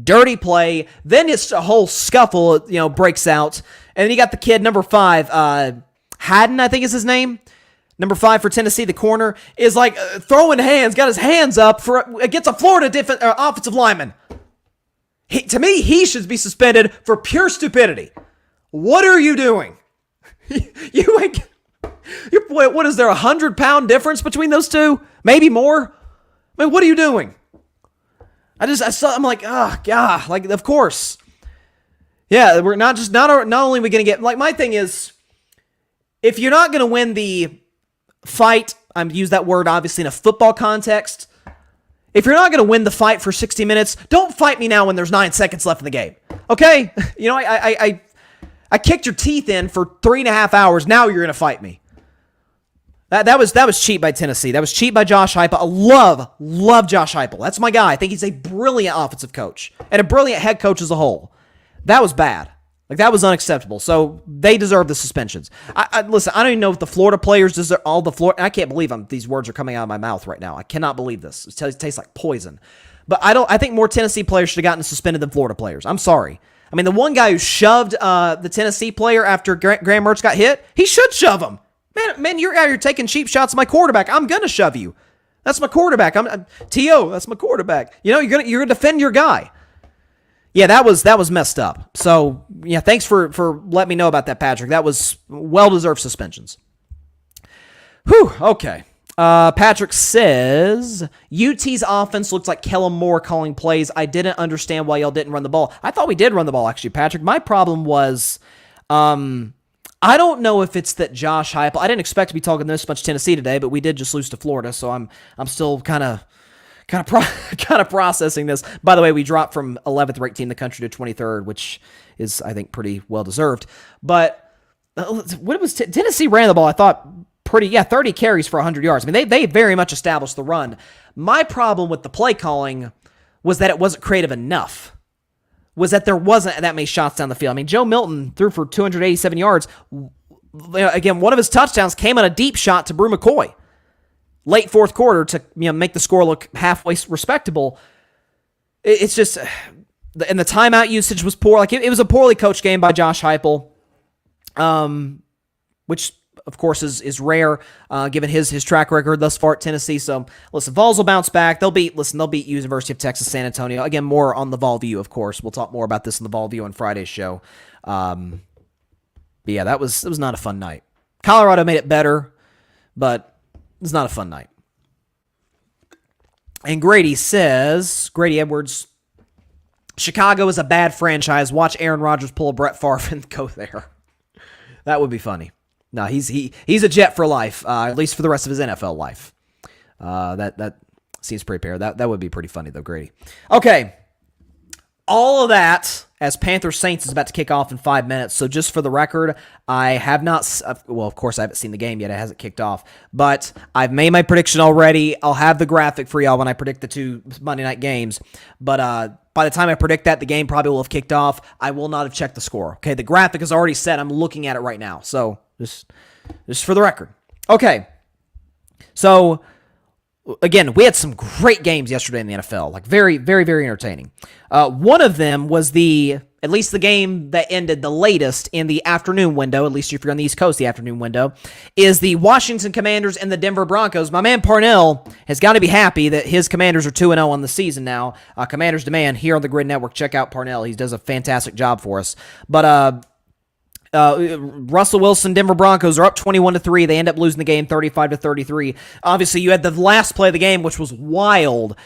Dirty play. Then it's a whole scuffle, breaks out. And then you got the kid, number 5, Haddon, I think is his name. Number 5 for Tennessee, the corner, is like throwing hands, got his hands up against a Florida offensive lineman. To me, he should be suspended for pure stupidity. What are you doing? What is there, 100-pound difference between those two? Maybe more? I mean, what are you doing? I'm like, oh, God, like, of course. Yeah, we're not only are we going to get, like, my thing is, if you're not going to win the fight, I'm use that word obviously in a football context. If you're not going to win the fight for 60 minutes, don't fight me now when there's 9 seconds left in the game. Okay? I kicked your teeth in for 3.5 hours. Now you're going to fight me. That was cheap by Tennessee. That was cheap by Josh Heupel. I love Josh Heupel. That's my guy. I think he's a brilliant offensive coach and a brilliant head coach as a whole. That was bad. Like, that was unacceptable. So they deserve the suspensions. Listen, I don't even know if the Florida players deserve all the Florida. I can't believe these words are coming out of my mouth right now. I cannot believe this. It tastes like poison. But I think more Tennessee players should have gotten suspended than Florida players. I'm sorry. I mean, the one guy who shoved the Tennessee player after Graham Mertz got hit, he should shove him. Man, you're out here taking cheap shots at my quarterback. I'm gonna shove you. That's my quarterback. I'm T.O. That's my quarterback. You're gonna defend your guy. Yeah, that was messed up. So, yeah, thanks for letting me know about that, Patrick. That was well-deserved suspensions. Whew, okay. Patrick says, UT's offense looks like Kellen Moore calling plays. I didn't understand why y'all didn't run the ball. I thought we did run the ball, actually, Patrick. My problem was, I don't know if it's that Josh Heupel, I didn't expect to be talking this much Tennessee today, but we did just lose to Florida, so I'm still kind of processing this. By the way, we dropped from 11th ranked team in the country to 23rd, which is, I think, pretty well deserved. But what was Tennessee ran the ball, I thought, 30 carries for 100 yards. I mean, they very much established the run. My problem with the play calling was that it wasn't creative enough. Was that there wasn't that many shots down the field. I mean, Joe Milton threw for 287 yards. Again, one of his touchdowns came on a deep shot to Brew McCoy. Late fourth quarter to make the score look halfway respectable. It's just, and the timeout usage was poor. Like, it was a poorly coached game by Josh Heupel, which of course is rare given his track record thus far at Tennessee. So listen, Vols will bounce back. They'll beat University of Texas San Antonio. Again, more on the Vol View, of course. We'll talk more about this in the Vol View on Friday's show. But yeah, it was not a fun night. Colorado made it better, but it's not a fun night. And Grady Edwards, Chicago is a bad franchise. Watch Aaron Rodgers pull a Brett Favre and go there. That would be funny. No, he's a Jet for life, at least for the rest of his NFL life. That seems pretty fair. That would be pretty funny, though, Grady. Okay. All of that as Panthers Saints is about to kick off in 5 minutes. So just for the record, I have not, well, of course I haven't seen the game yet. It hasn't kicked off, but I've made my prediction already. I'll have the graphic for y'all when I predict the 2 Monday night games. But by the time I predict that, the game probably will have kicked off. I will not have checked the score. Okay, the graphic is already set. I'm looking at it right now. So just for the record. Okay, so again, we had some great games yesterday in the NFL, like very, very, very entertaining. One of them was at least the game that ended the latest in the afternoon window, at least if you're on the East Coast, the afternoon window, is the Washington Commanders and the Denver Broncos. My man Parnell has got to be happy that his Commanders are 2-0 on the season now. Commanders Demand here on the Grid Network. Check out Parnell. He does a fantastic job for us. But Russell Wilson, Denver Broncos are up 21-3. They end up losing the game 35-33. Obviously, you had the last play of the game, which was wild.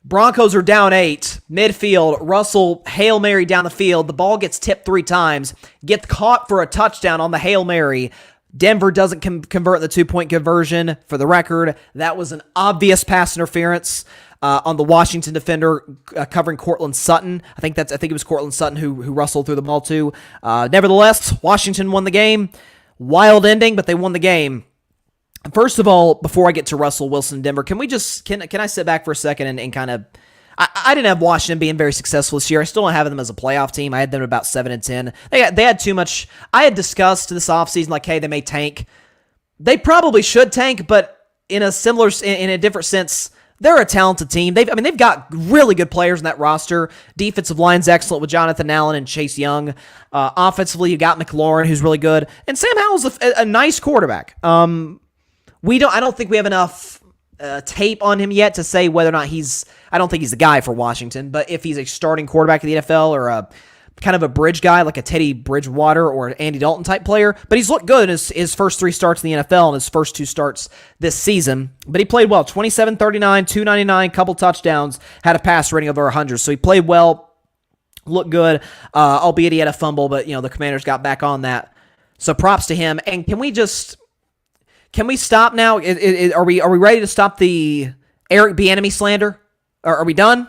Broncos are down 8, midfield. Russell, Hail Mary down the field. The ball gets tipped 3 times, gets caught for a touchdown on the Hail Mary. Denver doesn't convert the 2-point conversion. For the record, that was an obvious pass interference on the Washington defender covering Cortland Sutton. I think it was Cortland Sutton who Russell threw the ball to. Nevertheless, Washington won the game. Wild ending, but they won the game. First of all, before I get to Russell Wilson, Denver, can I sit back for a second and kind of, I didn't have Washington being very successful this year. I still don't have them as a playoff team. I had them at about 7-10. They had too much. I had discussed this offseason, like, hey, they may tank. They probably should tank, but in a different sense, they're a talented team. They've got really good players in that roster. Defensive line's excellent with Jonathan Allen and Chase Young. Offensively, you got McLaurin, who's really good, and Sam Howell's a nice quarterback. I don't think we have enough tape on him yet to say whether or not I don't think he's the guy for Washington, but if he's a starting quarterback in the NFL or a kind of a bridge guy like a Teddy Bridgewater or an Andy Dalton type player, but he's looked good in his first 3 starts in the NFL and his first 2 starts this season. But he played well, 27-39, 299, couple touchdowns, had a pass rating over 100, so he played well, looked good, albeit he had a fumble, but the Commanders got back on that. So props to him. And can we stop now? Are we ready to stop the Eric Bieniemy slander? Are we done?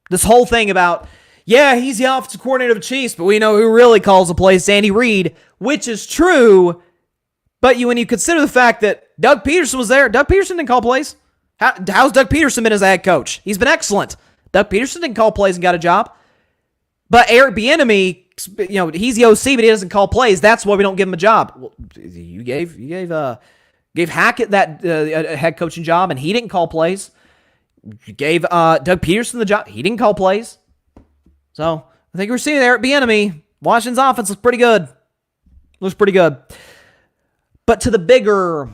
This whole thing about, yeah, he's the offensive coordinator of the Chiefs, but we know who really calls the plays, Andy Reid, which is true. But when you consider the fact that Doug Peterson was there, Doug Peterson didn't call plays. How's Doug Peterson been as a head coach? He's been excellent. Doug Peterson didn't call plays and got a job. But Eric Bieniemy, he's the OC, but he doesn't call plays. That's why we don't give him a job. Well, you gave Hackett that head coaching job, and he didn't call plays. You gave Doug Peterson the job. He didn't call plays. So I think we're seeing Eric Bieniemy. Washington's offense looks pretty good. But to the bigger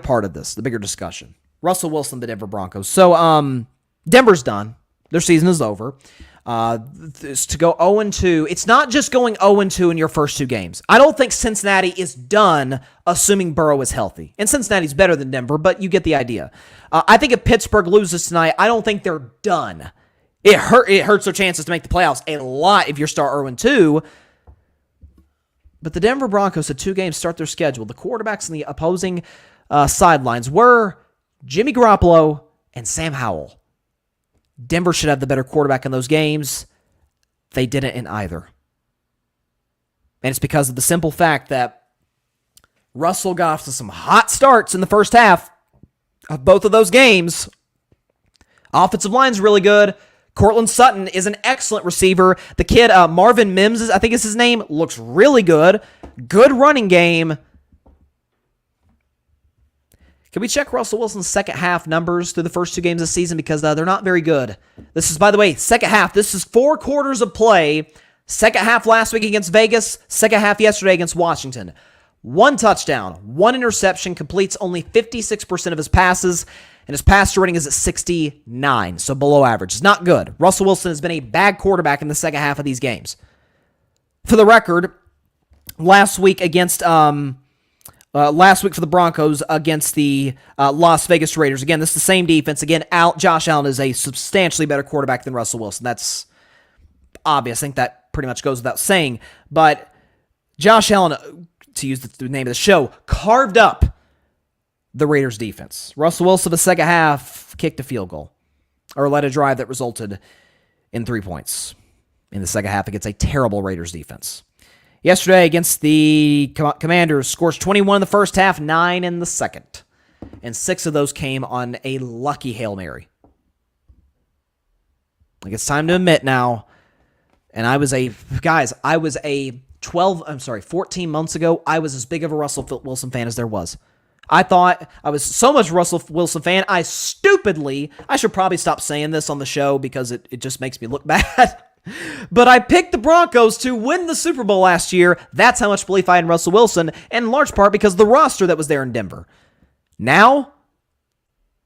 part of this, the bigger discussion, Russell Wilson, the Denver Broncos. So Denver's done. Their season is over. To go 0-2, it's not just going 0-2 in your first 2 games. I don't think Cincinnati is done, assuming Burrow is healthy. And Cincinnati's better than Denver, but you get the idea. I think if Pittsburgh loses tonight, I don't think they're done. It hurts their chances to make the playoffs a lot if you start 0-2. But the Denver Broncos had 2 games start their schedule. The quarterbacks on the opposing sidelines were Jimmy Garoppolo and Sam Howell. Denver should have the better quarterback in those games. They didn't in either. And it's because of the simple fact that Russell got off to some hot starts in the first half of both of those games. Offensive line's really good. Cortland Sutton is an excellent receiver. The kid, Marvin Mims, I think is his name, looks really good. Good running game. Can we check Russell Wilson's second half numbers through the first 2 games of the season? Because they're not very good. This is, by the way, second half. This is 4 quarters of play. Second half last week against Vegas. Second half yesterday against Washington. 1 touchdown, 1 interception, completes only 56% of his passes, and his passer rating is at 69, so below average. It's not good. Russell Wilson has been a bad quarterback in the second half of these games. For the record, last week for the Broncos against the Las Vegas Raiders. Again, this is the same defense. Again, Josh Allen is a substantially better quarterback than Russell Wilson. That's obvious. I think that pretty much goes without saying. But Josh Allen, to use the name of the show, carved up the Raiders defense. Russell Wilson, the second half, kicked a field goal or led a drive that resulted in 3 points. in the second half against a terrible Raiders defense. Yesterday against the Commanders, scores 21 in the first half, 9 in the second. And 6 of those came on a lucky Hail Mary. Like, it's time to admit now, and I was a 14 months ago, I was as big of a Russell Wilson fan as there was. I thought I was so much Russell Wilson fan, I should probably stop saying this on the show because it just makes me look bad. But I picked the Broncos to win the Super Bowl last year. That's how much belief I had in Russell Wilson, and in large part because of the roster that was there in Denver. Now,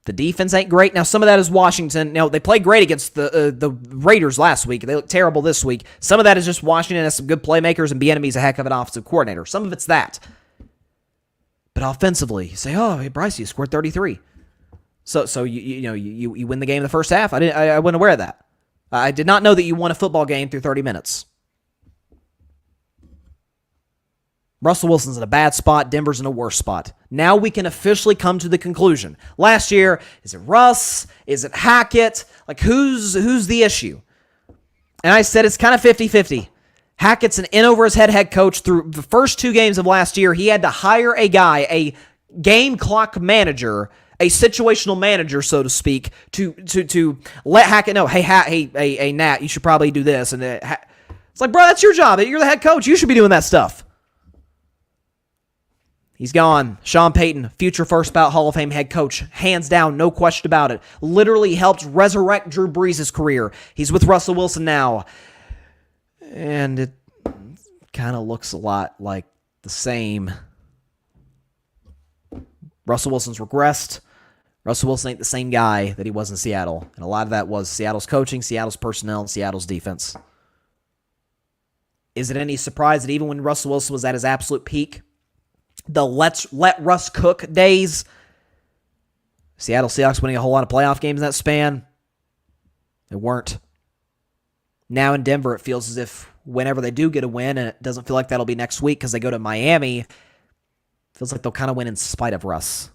the defense ain't great. Now, some of that is Washington. Now, they played great against the Raiders last week. They look terrible this week. Some of that is just Washington has some good playmakers, and Bieniemy's a heck of an offensive coordinator. Some of it's that. But offensively, you say, oh, hey, Bryce, you scored 33. So you win the game in the first half? I wasn't aware of that. I did not know that you won a football game through 30 minutes. Russell Wilson's in a bad spot. Denver's in a worse spot. Now we can officially come to the conclusion. Last year, is it Russ? Is it Hackett? Like, who's the issue? And I said it's kind of 50-50. Hackett's an in-over-his-head head coach. Through the first 2 games of last year, he had to hire a guy, a game clock manager, a situational manager, so to speak, to let Hackett know, hey, Nat, you should probably do this. And it's like, bro, that's your job. You're the head coach. You should be doing that stuff. He's gone. Sean Payton, future first ballot Hall of Fame head coach. Hands down, no question about it. Literally helped resurrect Drew Brees' career. He's with Russell Wilson now. And it kind of looks a lot like the same. Russell Wilson's regressed. Russell Wilson ain't the same guy that he was in Seattle. And a lot of that was Seattle's coaching, Seattle's personnel, and Seattle's defense. Is it any surprise that even when Russell Wilson was at his absolute peak, the let Russ cook days, Seattle Seahawks winning a whole lot of playoff games in that span? They weren't. Now in Denver, it feels as if whenever they do get a win, and it doesn't feel like that'll be next week because they go to Miami, it feels like they'll kind of win in spite of Russ.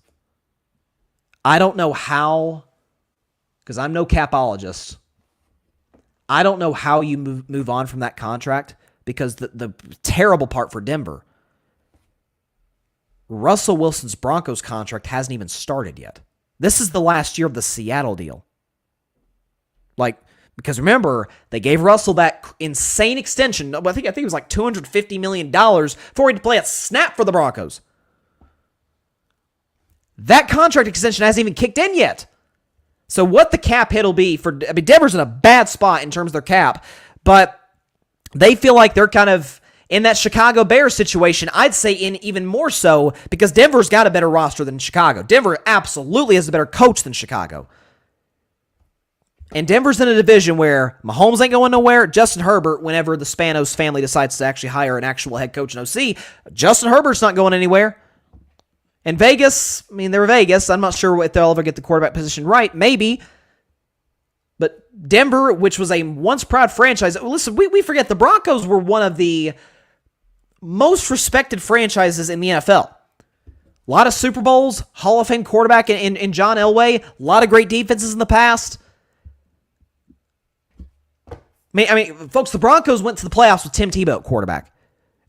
I don't know how, because I'm no capologist, I don't know how you move on from that contract, because the terrible part for Denver, Russell Wilson's Broncos contract hasn't even started yet. This is the last year of the Seattle deal. Because remember, they gave Russell that insane extension. I think it was like $250 million for him to play a snap for the Broncos. That contract extension hasn't even kicked in yet. So what the cap hit will be Denver's in a bad spot in terms of their cap, but they feel like they're kind of in that Chicago Bears situation. I'd say in even more so because Denver's got a better roster than Chicago. Denver absolutely has a better coach than Chicago. And Denver's in a division where Mahomes ain't going nowhere. Justin Herbert, whenever the Spanos family decides to actually hire an actual head coach in OC, Justin Herbert's not going anywhere. And Vegas, they're Vegas. I'm not sure if they'll ever get the quarterback position right. Maybe. But Denver, which was a once proud franchise. Listen, we forget the Broncos were one of the most respected franchises in the NFL. A lot of Super Bowls, Hall of Fame quarterback in John Elway, a lot of great defenses in the past. Folks, the Broncos went to the playoffs with Tim Tebow at quarterback.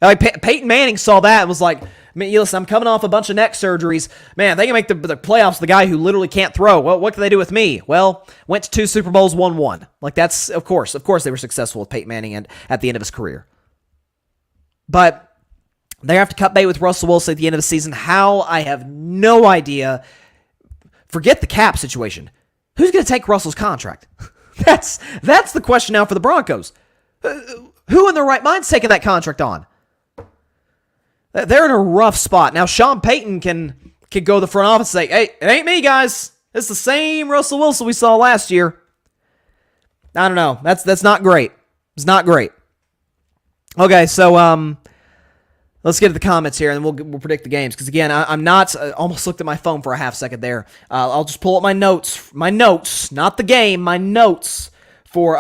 Peyton Manning saw that and was like, listen, I'm coming off a bunch of neck surgeries. Man, they can make the playoffs, the guy who literally can't throw. Well, what can they do with me? Well, went to 2 Super Bowls, won 1. That's, of course they were successful with Peyton Manning at the end of his career. But they have to cut bait with Russell Wilson at the end of the season. How? I have no idea. Forget the cap situation. Who's going to take Russell's contract? That's the question now for the Broncos. Who in their right mind's taking that contract on? They're in a rough spot. Now, Sean Payton can go to the front office and say, hey, it ain't me, guys. It's the same Russell Wilson we saw last year. I don't know. That's not great. It's not great. Okay, so let's get to the comments here, and then we'll predict the games. Because, again, I'm not almost looked at my phone for a half second there. I'll just pull up my notes. My notes, not the game. My notes for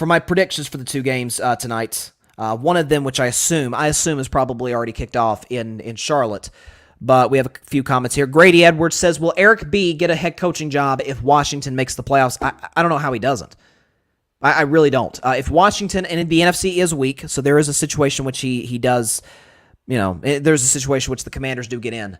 my predictions for the 2 games tonight. One of them, which I assume is probably already kicked off in Charlotte. But we have a few comments here. Grady Edwards says, will Eric B. get a head coaching job if Washington makes the playoffs? I don't know how he doesn't. I really don't. If Washington and the NFC is weak, so there is a situation which he does, there's a situation which the Commanders do get in.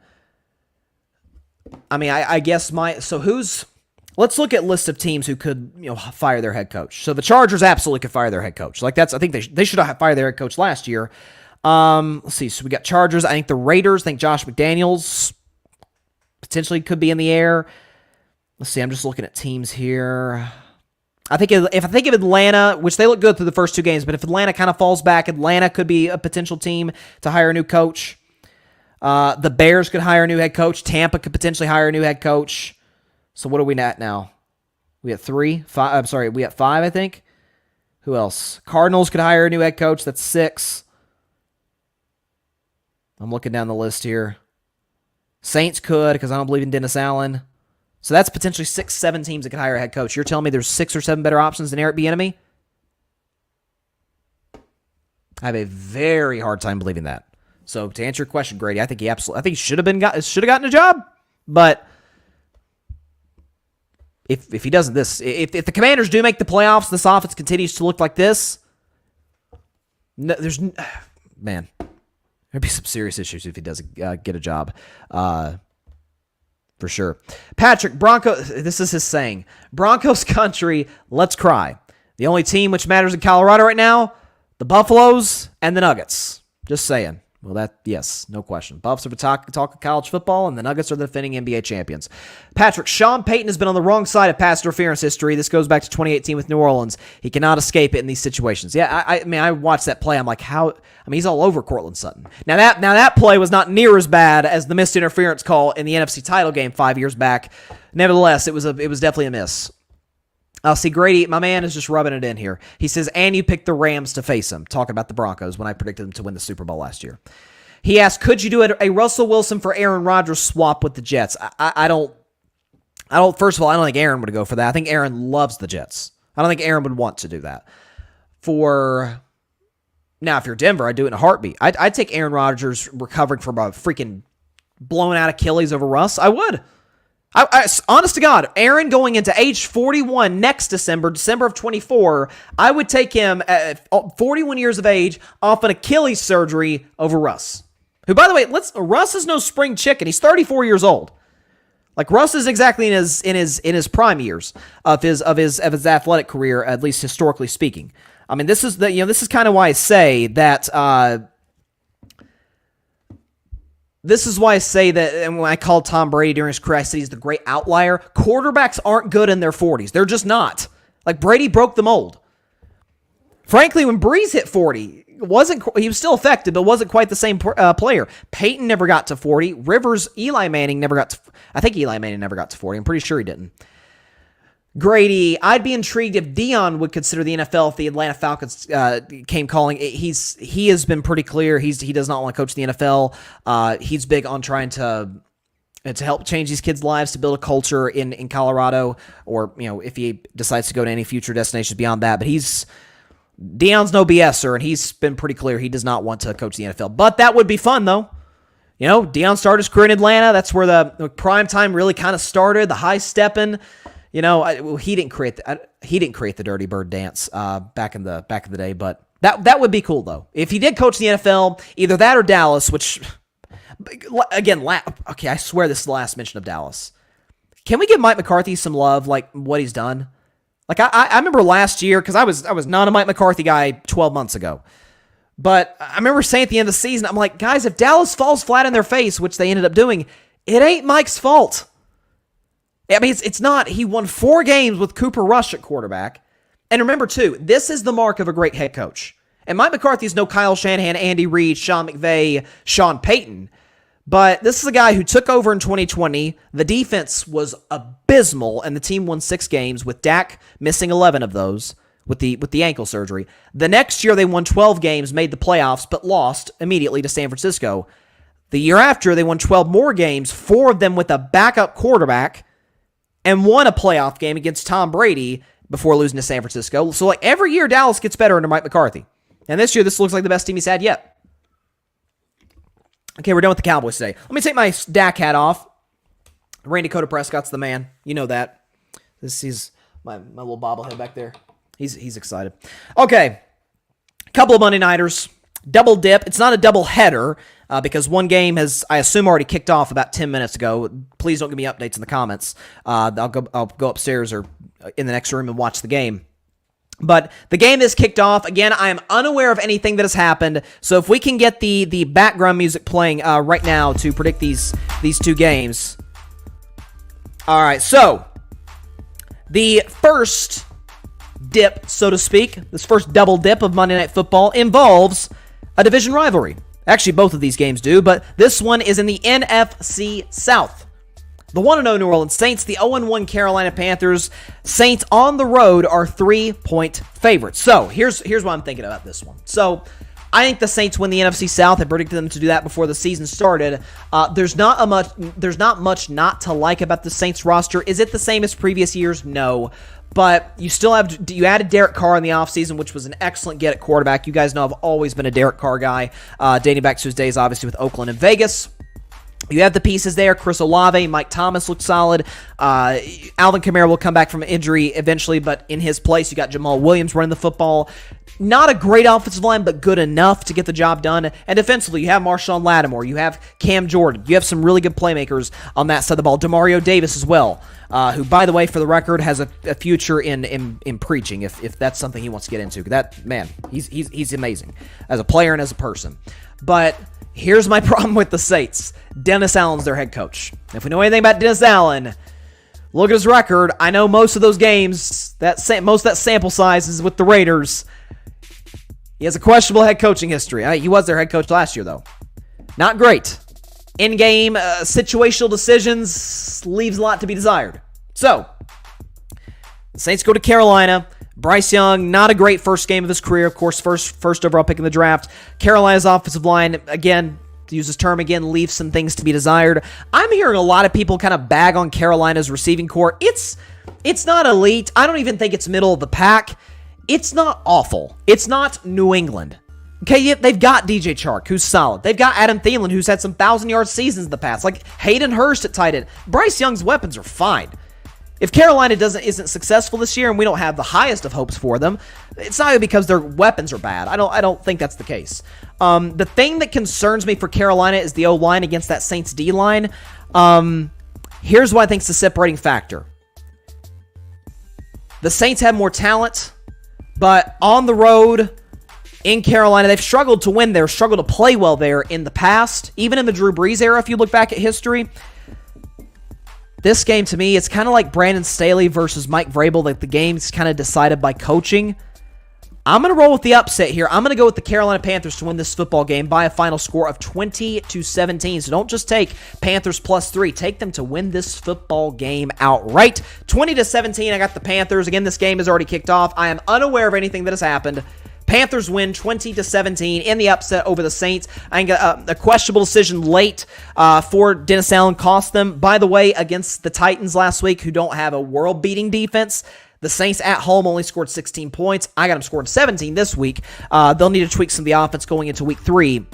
I mean, I guess let's look at list of teams who could, fire their head coach. So the Chargers absolutely could fire their head coach. I think they should have fired their head coach last year. Let's see. So we got Chargers. I think the Raiders. I think Josh McDaniels potentially could be in the air. Let's see. I'm just looking at teams here. If I think of Atlanta, which they look good through the first 2 games, but if Atlanta kind of falls back, Atlanta could be a potential team to hire a new coach. The Bears could hire a new head coach. Tampa could potentially hire a new head coach. So what are we at now? We at 3? 5? I'm sorry, we at 5, I think. Who else? Cardinals could hire a new head coach. That's 6. I'm looking down the list here. Saints could, because I don't believe in Dennis Allen. So that's potentially 6, 7 teams that could hire a head coach. You're telling me there's 6 or 7 better options than Eric Bieniemy? I have a very hard time believing that. So to answer your question, Grady, I think he should have gotten a job. But if he doesn't, if the Commanders do make the playoffs, this offense continues to look like this. There'd be some serious issues if he doesn't get a job. For sure. Patrick, this is his saying. Broncos country, let's cry. The only team which matters in Colorado right now, the Buffaloes and the Nuggets. Just saying. Well, yes, no question. Buffs are the talk of college football, and the Nuggets are the defending NBA champions. Patrick, Sean Payton has been on the wrong side of pass interference history. This goes back to 2018 with New Orleans. He cannot escape it in these situations. Yeah, I watched that play. I'm like, how? I mean, he's all over Cortland Sutton. Now that play was not near as bad as the missed interference call in the NFC title game 5 years back. Nevertheless, it was definitely a miss. I'll see Grady, my man is just rubbing it in here. He says, and you picked the Rams to face him. Talking about the Broncos when I predicted them to win the Super Bowl last year. He asked, could you do a Russell Wilson for Aaron Rodgers swap with the Jets? I don't, first of all, I don't think Aaron would go for that. I think Aaron loves the Jets. I don't think Aaron would want to do that. Now, if you're Denver, I'd do it in a heartbeat. I'd take Aaron Rodgers recovering from a freaking blown out Achilles over Russ. I would. Honest to God, Aaron going into age 41 next December of 24, I would take him at 41 years of age off an Achilles surgery over Russ. Who, by the way, Russ is no spring chicken. He's 34 years old. Like Russ is exactly in his prime years of his athletic career, at least historically speaking. I mean, this is kind of why I say that. This is why I say that, and when I called Tom Brady during his career, I said he's the great outlier. Quarterbacks aren't good in their 40s. They're just not. Like, Brady broke the mold. Frankly, when Breeze hit 40, he was still effective, but wasn't quite the same player. Peyton never got to 40. Eli Manning never got to 40. I'm pretty sure he didn't. Grady, I'd be intrigued if Dion would consider the NFL if the Atlanta Falcons came calling. He has been pretty clear. He does not want to coach the NFL. He's big on trying to help change these kids' lives, to build a culture in Colorado, or if he decides to go to any future destinations beyond that. But Dion's no BSer, and he's been pretty clear he does not want to coach the NFL. But that would be fun, though. Dion started his career in Atlanta. That's where the prime time really kind of started. The high stepping. He didn't create the Dirty Bird dance back in the day, but that would be cool though. If he did coach the NFL, either that or Dallas, which again, okay, I swear this is the last mention of Dallas. Can we give Mike McCarthy some love, like what he's done? Like I remember last year, because I was not a Mike McCarthy guy 12 months ago, but I remember saying at the end of the season, I'm like, guys, if Dallas falls flat in their face, which they ended up doing, it ain't Mike's fault. I mean, it's not. He won 4 games with Cooper Rush at quarterback. And remember, too, this is the mark of a great head coach. And Mike McCarthy is no Kyle Shanahan, Andy Reid, Sean McVay, Sean Payton. But this is a guy who took over in 2020. The defense was abysmal, and the team won 6 games, with Dak missing 11 of those with the ankle surgery. The next year, they won 12 games, made the playoffs, but lost immediately to San Francisco. The year after, they won 12 more games, 4 of them with a backup quarterback, and won a playoff game against Tom Brady before losing to San Francisco. So, like, every year, Dallas gets better under Mike McCarthy. And this year, this looks like the best team he's had yet. Okay, we're done with the Cowboys today. Let me take my Dak hat off. Randy Dakota Prescott's the man. You know that. This is my little bobblehead back there. He's excited. Okay, couple of Monday Nighters. Double dip. It's not a double header because one game has, I assume, already kicked off about 10 minutes ago. Please don't give me updates in the comments. I'll go upstairs or in the next room and watch the game. But the game is kicked off. Again, I am unaware of anything that has happened. So if we can get the background music playing right now to predict these two games. All right, so the first dip, so to speak, this first double dip of Monday Night Football involves a division rivalry. Actually, both of these games do, but this one is in the NFC South. The 1-0 New Orleans Saints, the 0-1 Carolina Panthers. Saints on the road are 3-point favorites. So, here's what I'm thinking about this one. So, I think the Saints win the NFC South. I predicted them to do that before the season started. There's not much not to like about the Saints roster. Is it the same as previous years? No. But you added Derek Carr in the offseason, which was an excellent get at quarterback. You guys know I've always been a Derek Carr guy, dating back to his days, obviously, with Oakland and Vegas. You have the pieces there. Chris Olave, Mike Thomas looks solid. Alvin Kamara will come back from injury eventually, but in his place, you got Jamal Williams running the football. Not a great offensive line, but good enough to get the job done. And defensively, you have Marshawn Lattimore. You have Cam Jordan. You have some really good playmakers on that side of the ball. Demario Davis as well, who, by the way, for the record, has a future in preaching, if that's something he wants to get into. That man, he's amazing as a player and as a person. But here's my problem with the Saints. Dennis Allen's their head coach. If we know anything about Dennis Allen, look at his record. I know most of those games, most of that sample size is with the Raiders. He has a questionable head coaching history. He was their head coach last year, though. Not great. In-game situational decisions leaves a lot to be desired. So, the Saints go to Carolina. Bryce Young, not a great first game of his career. Of course, first overall pick in the draft. Carolina's offensive line, again, to use this term again, leaves some things to be desired. I'm hearing a lot of people kind of bag on Carolina's receiving core. It's not elite. I don't even think it's middle of the pack. It's not awful. It's not New England. Okay, they've got DJ Chark, who's solid. They've got Adam Thielen, who's had some 1,000-yard seasons in the past. Like Hayden Hurst at tight end. Bryce Young's weapons are fine. If Carolina isn't successful this year and we don't have the highest of hopes for them, it's not because their weapons are bad. I don't think that's the case. The thing that concerns me for Carolina is the O-line against that Saints D-line. Here's what I think is the separating factor. The Saints have more talent, but on the road in Carolina, they've struggled to win there, struggled to play well there in the past. Even in the Drew Brees era, if you look back at history. This game, to me, it's kind of like Brandon Staley versus Mike Vrabel. Like the game's kind of decided by coaching. I'm going to roll with the upset here. I'm going to go with the Carolina Panthers to win this football game by a final score of 20-17. So don't just take Panthers +3. Take them to win this football game outright. 20-17, I got the Panthers. Again, this game has already kicked off. I am unaware of anything that has happened. Panthers win 20-17 in the upset over the Saints. I think a questionable decision late for Dennis Allen cost them. By the way, against the Titans last week, who don't have a world-beating defense, the Saints at home only scored 16 points. I got them scoring 17 this week. They'll need to tweak some of the offense going into week 3.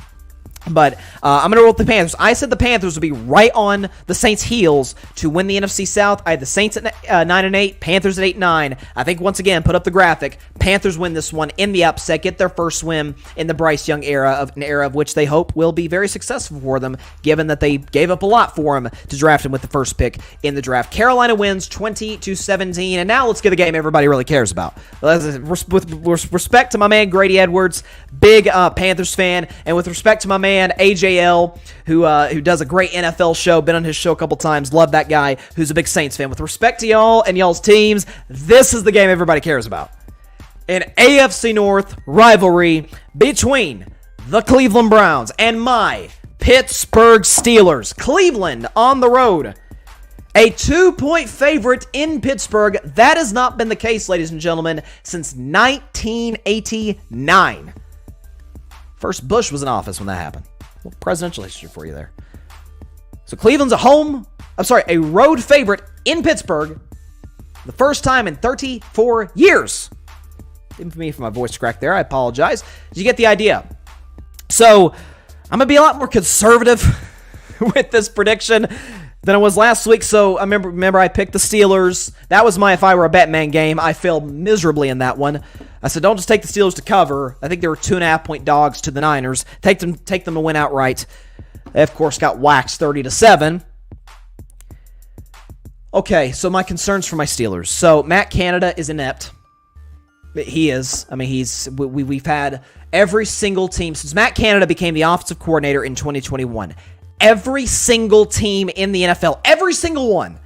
But I'm going to roll with the Panthers. I said the Panthers would be right on the Saints' heels to win the NFC South. I had the Saints at 9-8, Panthers at 8-9. I think, once again, put up the graphic. Panthers win this one in the upset, get their first win in the Bryce Young era, an era of which they hope will be very successful for them, given that they gave up a lot for him to draft him with the first pick in the draft. Carolina wins 20-17, and now let's get the game everybody really cares about. With respect to my man Grady Edwards, big Panthers fan, and with respect to my man AJL, who does a great NFL show, been on his show a couple times, love that guy, who's a big Saints fan. With respect to y'all and y'all's teams, this is the game everybody cares about. An AFC North rivalry between the Cleveland Browns and my Pittsburgh Steelers. Cleveland on the road. A 2-point favorite in Pittsburgh. That has not been the case, ladies and gentlemen, since 1989. First Bush was in office when that happened. Well, presidential history for you there. So Cleveland's a road favorite in Pittsburgh. The first time in 34 years. Even for me, for my voice crack there, I apologize. You get the idea. So I'm going to be a lot more conservative with this prediction. than it was last week. So I remember I picked the Steelers. That was my if I were a Batman game. I failed miserably in that one. I said, don't just take the Steelers to cover. I think they were 2.5-point dogs to the Niners. Take them to win outright. They, of course, got waxed 30-7. Okay, so my concerns for my Steelers. So Matt Canada is inept. He is. I mean, we've had every single team since Matt Canada became the offensive coordinator in 2021. Every single team in the NFL, every single one,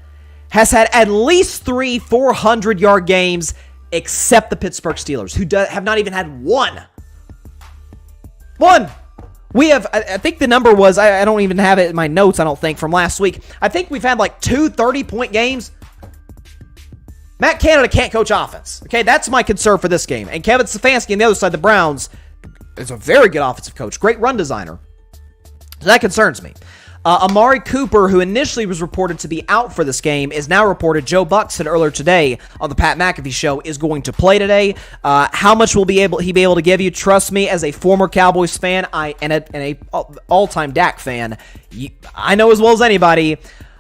has had at least 3 400-yard games except the Pittsburgh Steelers, who have not even had one. One! We have, I think the number was, I don't even have it in my notes, I don't think, from last week. I think we've had like 2 30-point games. Matt Canada can't coach offense. Okay, that's my concern for this game. And Kevin Stefanski on the other side, the Browns, is a very good offensive coach, great run designer. So that concerns me. Amari Cooper, who initially was reported to be out for this game, is now reported. Joe Buck said earlier today on the Pat McAfee show is going to play today. How much will he be able to give you? Trust me, as a former Cowboys fan and a all-time Dak fan, I know as well as anybody,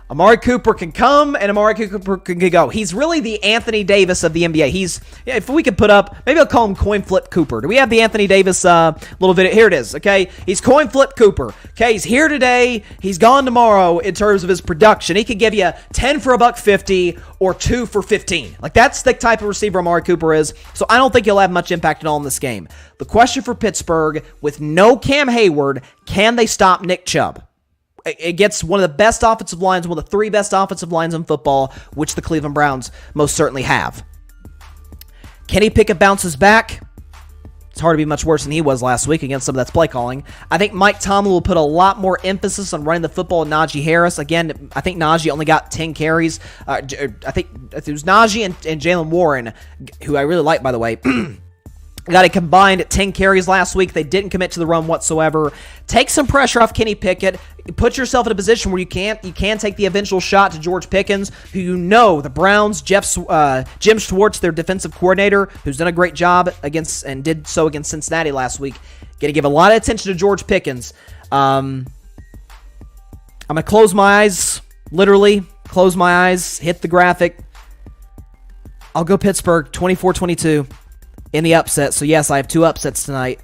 Amari Cooper can come and Amari Cooper can go. He's really the Anthony Davis of the NBA. If we could put up, maybe I'll call him Coin Flip Cooper. Do we have the Anthony Davis little video? Here it is, okay? He's Coin Flip Cooper. Okay, he's here today. He's gone tomorrow in terms of his production. He could give you 10 for $150 or 2 for 15. Like, that's the type of receiver Amari Cooper is. So I don't think he'll have much impact at all in this game. The question for Pittsburgh, with no Cam Hayward, can they stop Nick Chubb? It gets one of the best offensive lines, one of the 3 best offensive lines in football, which the Cleveland Browns most certainly have. Kenny Pickett bounces back. It's hard to be much worse than he was last week against some of that's play calling. I think Mike Tomlin will put a lot more emphasis on running the football with Najee Harris. Again, I think Najee only got 10 carries. I think it was Najee and Jalen Warren, who I really like, by the way, got a combined 10 carries last week. They didn't commit to the run whatsoever. Take some pressure off Kenny Pickett. Put yourself in a position where you can take the eventual shot to George Pickens, who you know the Browns, Jim Schwartz, their defensive coordinator, who's done a great job against and did so against Cincinnati last week. Got to give a lot of attention to George Pickens. I'm going to close my eyes, literally close my eyes, hit the graphic. I'll go Pittsburgh 24-22. In the upset. So, yes, I have 2 upsets tonight.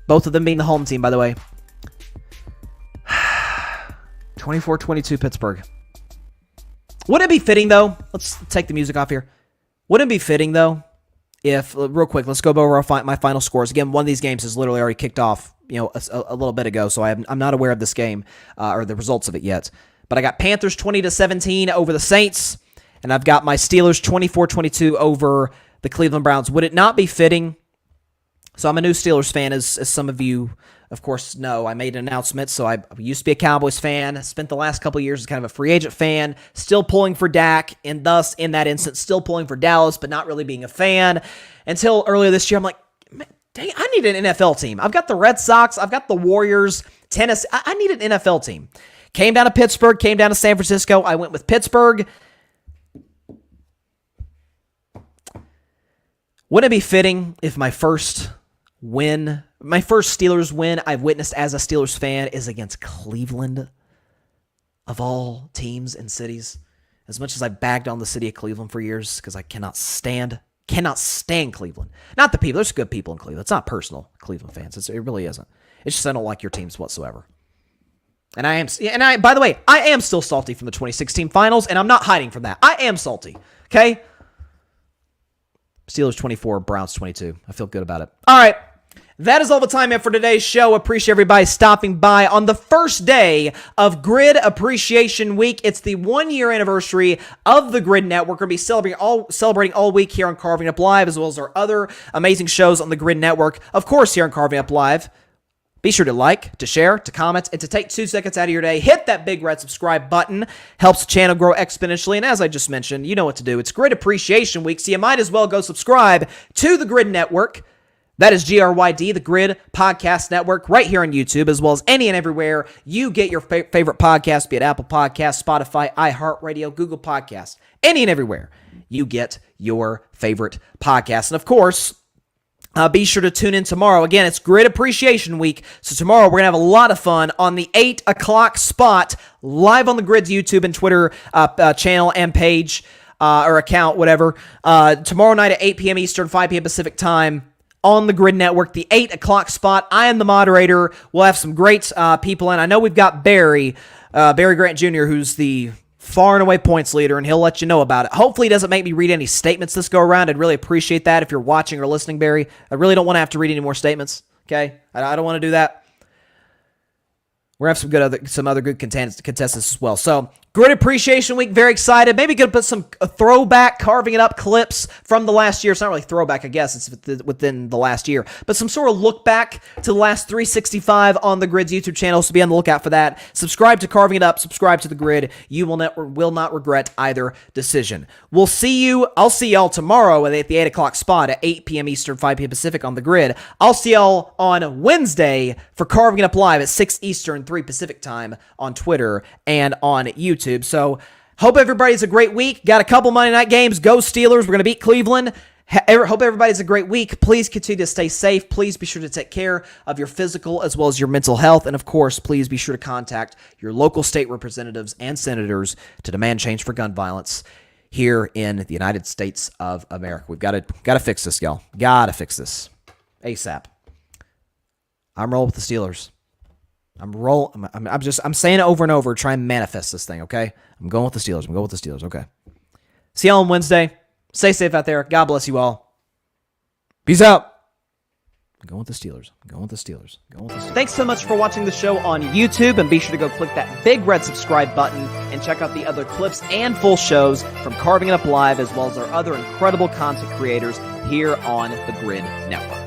Both of them being the home team, by the way. 24-22 Pittsburgh. Wouldn't it be fitting, though? Let's take the music off here. Wouldn't it be fitting, though, if, real quick, let's go over my final scores. Again, one of these games has literally already kicked off, a little bit ago, so I'm not aware of this game or the results of it yet. But I got Panthers 20-17 over the Saints, and I've got my Steelers 24-22 over the Cleveland Browns. Would it not be fitting? So I'm a new Steelers fan, as some of you, of course, know. I made an announcement, so I used to be a Cowboys fan. Spent the last couple of years as kind of a free agent fan, still pulling for Dak, and thus, in that instance, still pulling for Dallas, but not really being a fan. Until earlier this year, I'm like, dang, I need an NFL team. I've got the Red Sox, I've got the Warriors, Tennessee. I need an NFL team. Came down to Pittsburgh, came down to San Francisco. I went with Pittsburgh. Wouldn't it be fitting if my first Steelers win I've witnessed as a Steelers fan is against Cleveland, of all teams and cities? As much as I bagged on the city of Cleveland for years because I cannot stand Cleveland. Not the people. There's good people in Cleveland. It's not personal, Cleveland fans. It really isn't. It's just I don't like your teams whatsoever. And by the way, I am still salty from the 2016 finals, and I'm not hiding from that. I am salty. Okay? Steelers 24, Browns 22. I feel good about it. All right. That is all the time we have for today's show. Appreciate everybody stopping by on the first day of Grid Appreciation Week. It's the 1-year anniversary of the Grid Network. We're going to be celebrating all week here on Carving Up Live, as well as our other amazing shows on the Grid Network. Of course, here on Carving Up Live. Be sure to like, to share, to comment, and to take 2 seconds out of your day. Hit that big red subscribe button. Helps the channel grow exponentially. And as I just mentioned, you know what to do. It's Grid Appreciation Week, so you might as well go subscribe to the Grid Network. That is GRYD, the Grid Podcast Network, right here on YouTube, as well as any and everywhere you get your favorite podcast, be it Apple Podcasts, Spotify, iHeartRadio, Google Podcasts, any and everywhere you get your favorite podcast. And of course, Be sure to tune in tomorrow. Again, it's Grid Appreciation Week, so tomorrow we're going to have a lot of fun on the 8 o'clock spot, live on the Grid's YouTube and Twitter channel and page or account, whatever. Tomorrow night at 8 p.m. Eastern, 5 p.m. Pacific time on the Grid Network, the 8 o'clock spot. I am the moderator. We'll have some great people in. I know we've got Barry Grant Jr., who's the far and away points leader, and he'll let you know about it. Hopefully he doesn't make me read any statements this go around. I'd really appreciate that if you're watching or listening, Barry. I really don't want to have to read any more statements, okay? I don't want to do that. We're going to have some other good contestants as well. So, Grid Appreciation Week, very excited. Maybe going to put some throwback, carving it up clips from the last year. It's not really throwback, I guess. It's within the last year. But some sort of look back to the last 365 on the Grid's YouTube channel, so be on the lookout for that. Subscribe to Carving It Up. Subscribe to the Grid. You will not regret either decision. I'll see y'all tomorrow at the 8 o'clock spot at 8 p.m. Eastern, 5 p.m. Pacific on the Grid. I'll see y'all on Wednesday for Carving It Up Live at 6 Eastern, 3 Pacific time on Twitter and on YouTube. So, hope everybody's a great week. Got a couple Monday night games. Go Steelers. We're going to beat Cleveland. Hope everybody's a great week. Please continue to stay safe. Please be sure to take care of your physical as well as your mental health. And, of course, please be sure to contact your local state representatives and senators to demand change for gun violence here in the United States of America. We've got to fix this, y'all. Got to fix this ASAP. I'm rolling with the Steelers. I'm saying it over and over, try and manifest this thing, okay? I'm going with the Steelers, okay? See y'all on Wednesday. Stay safe out there. God bless you all. Peace out. I'm going with the Steelers. Thanks so much for watching the show on YouTube, and be sure to go click that big red subscribe button and check out the other clips and full shows from Carving It Up Live, as well as our other incredible content creators here on the Grid Network.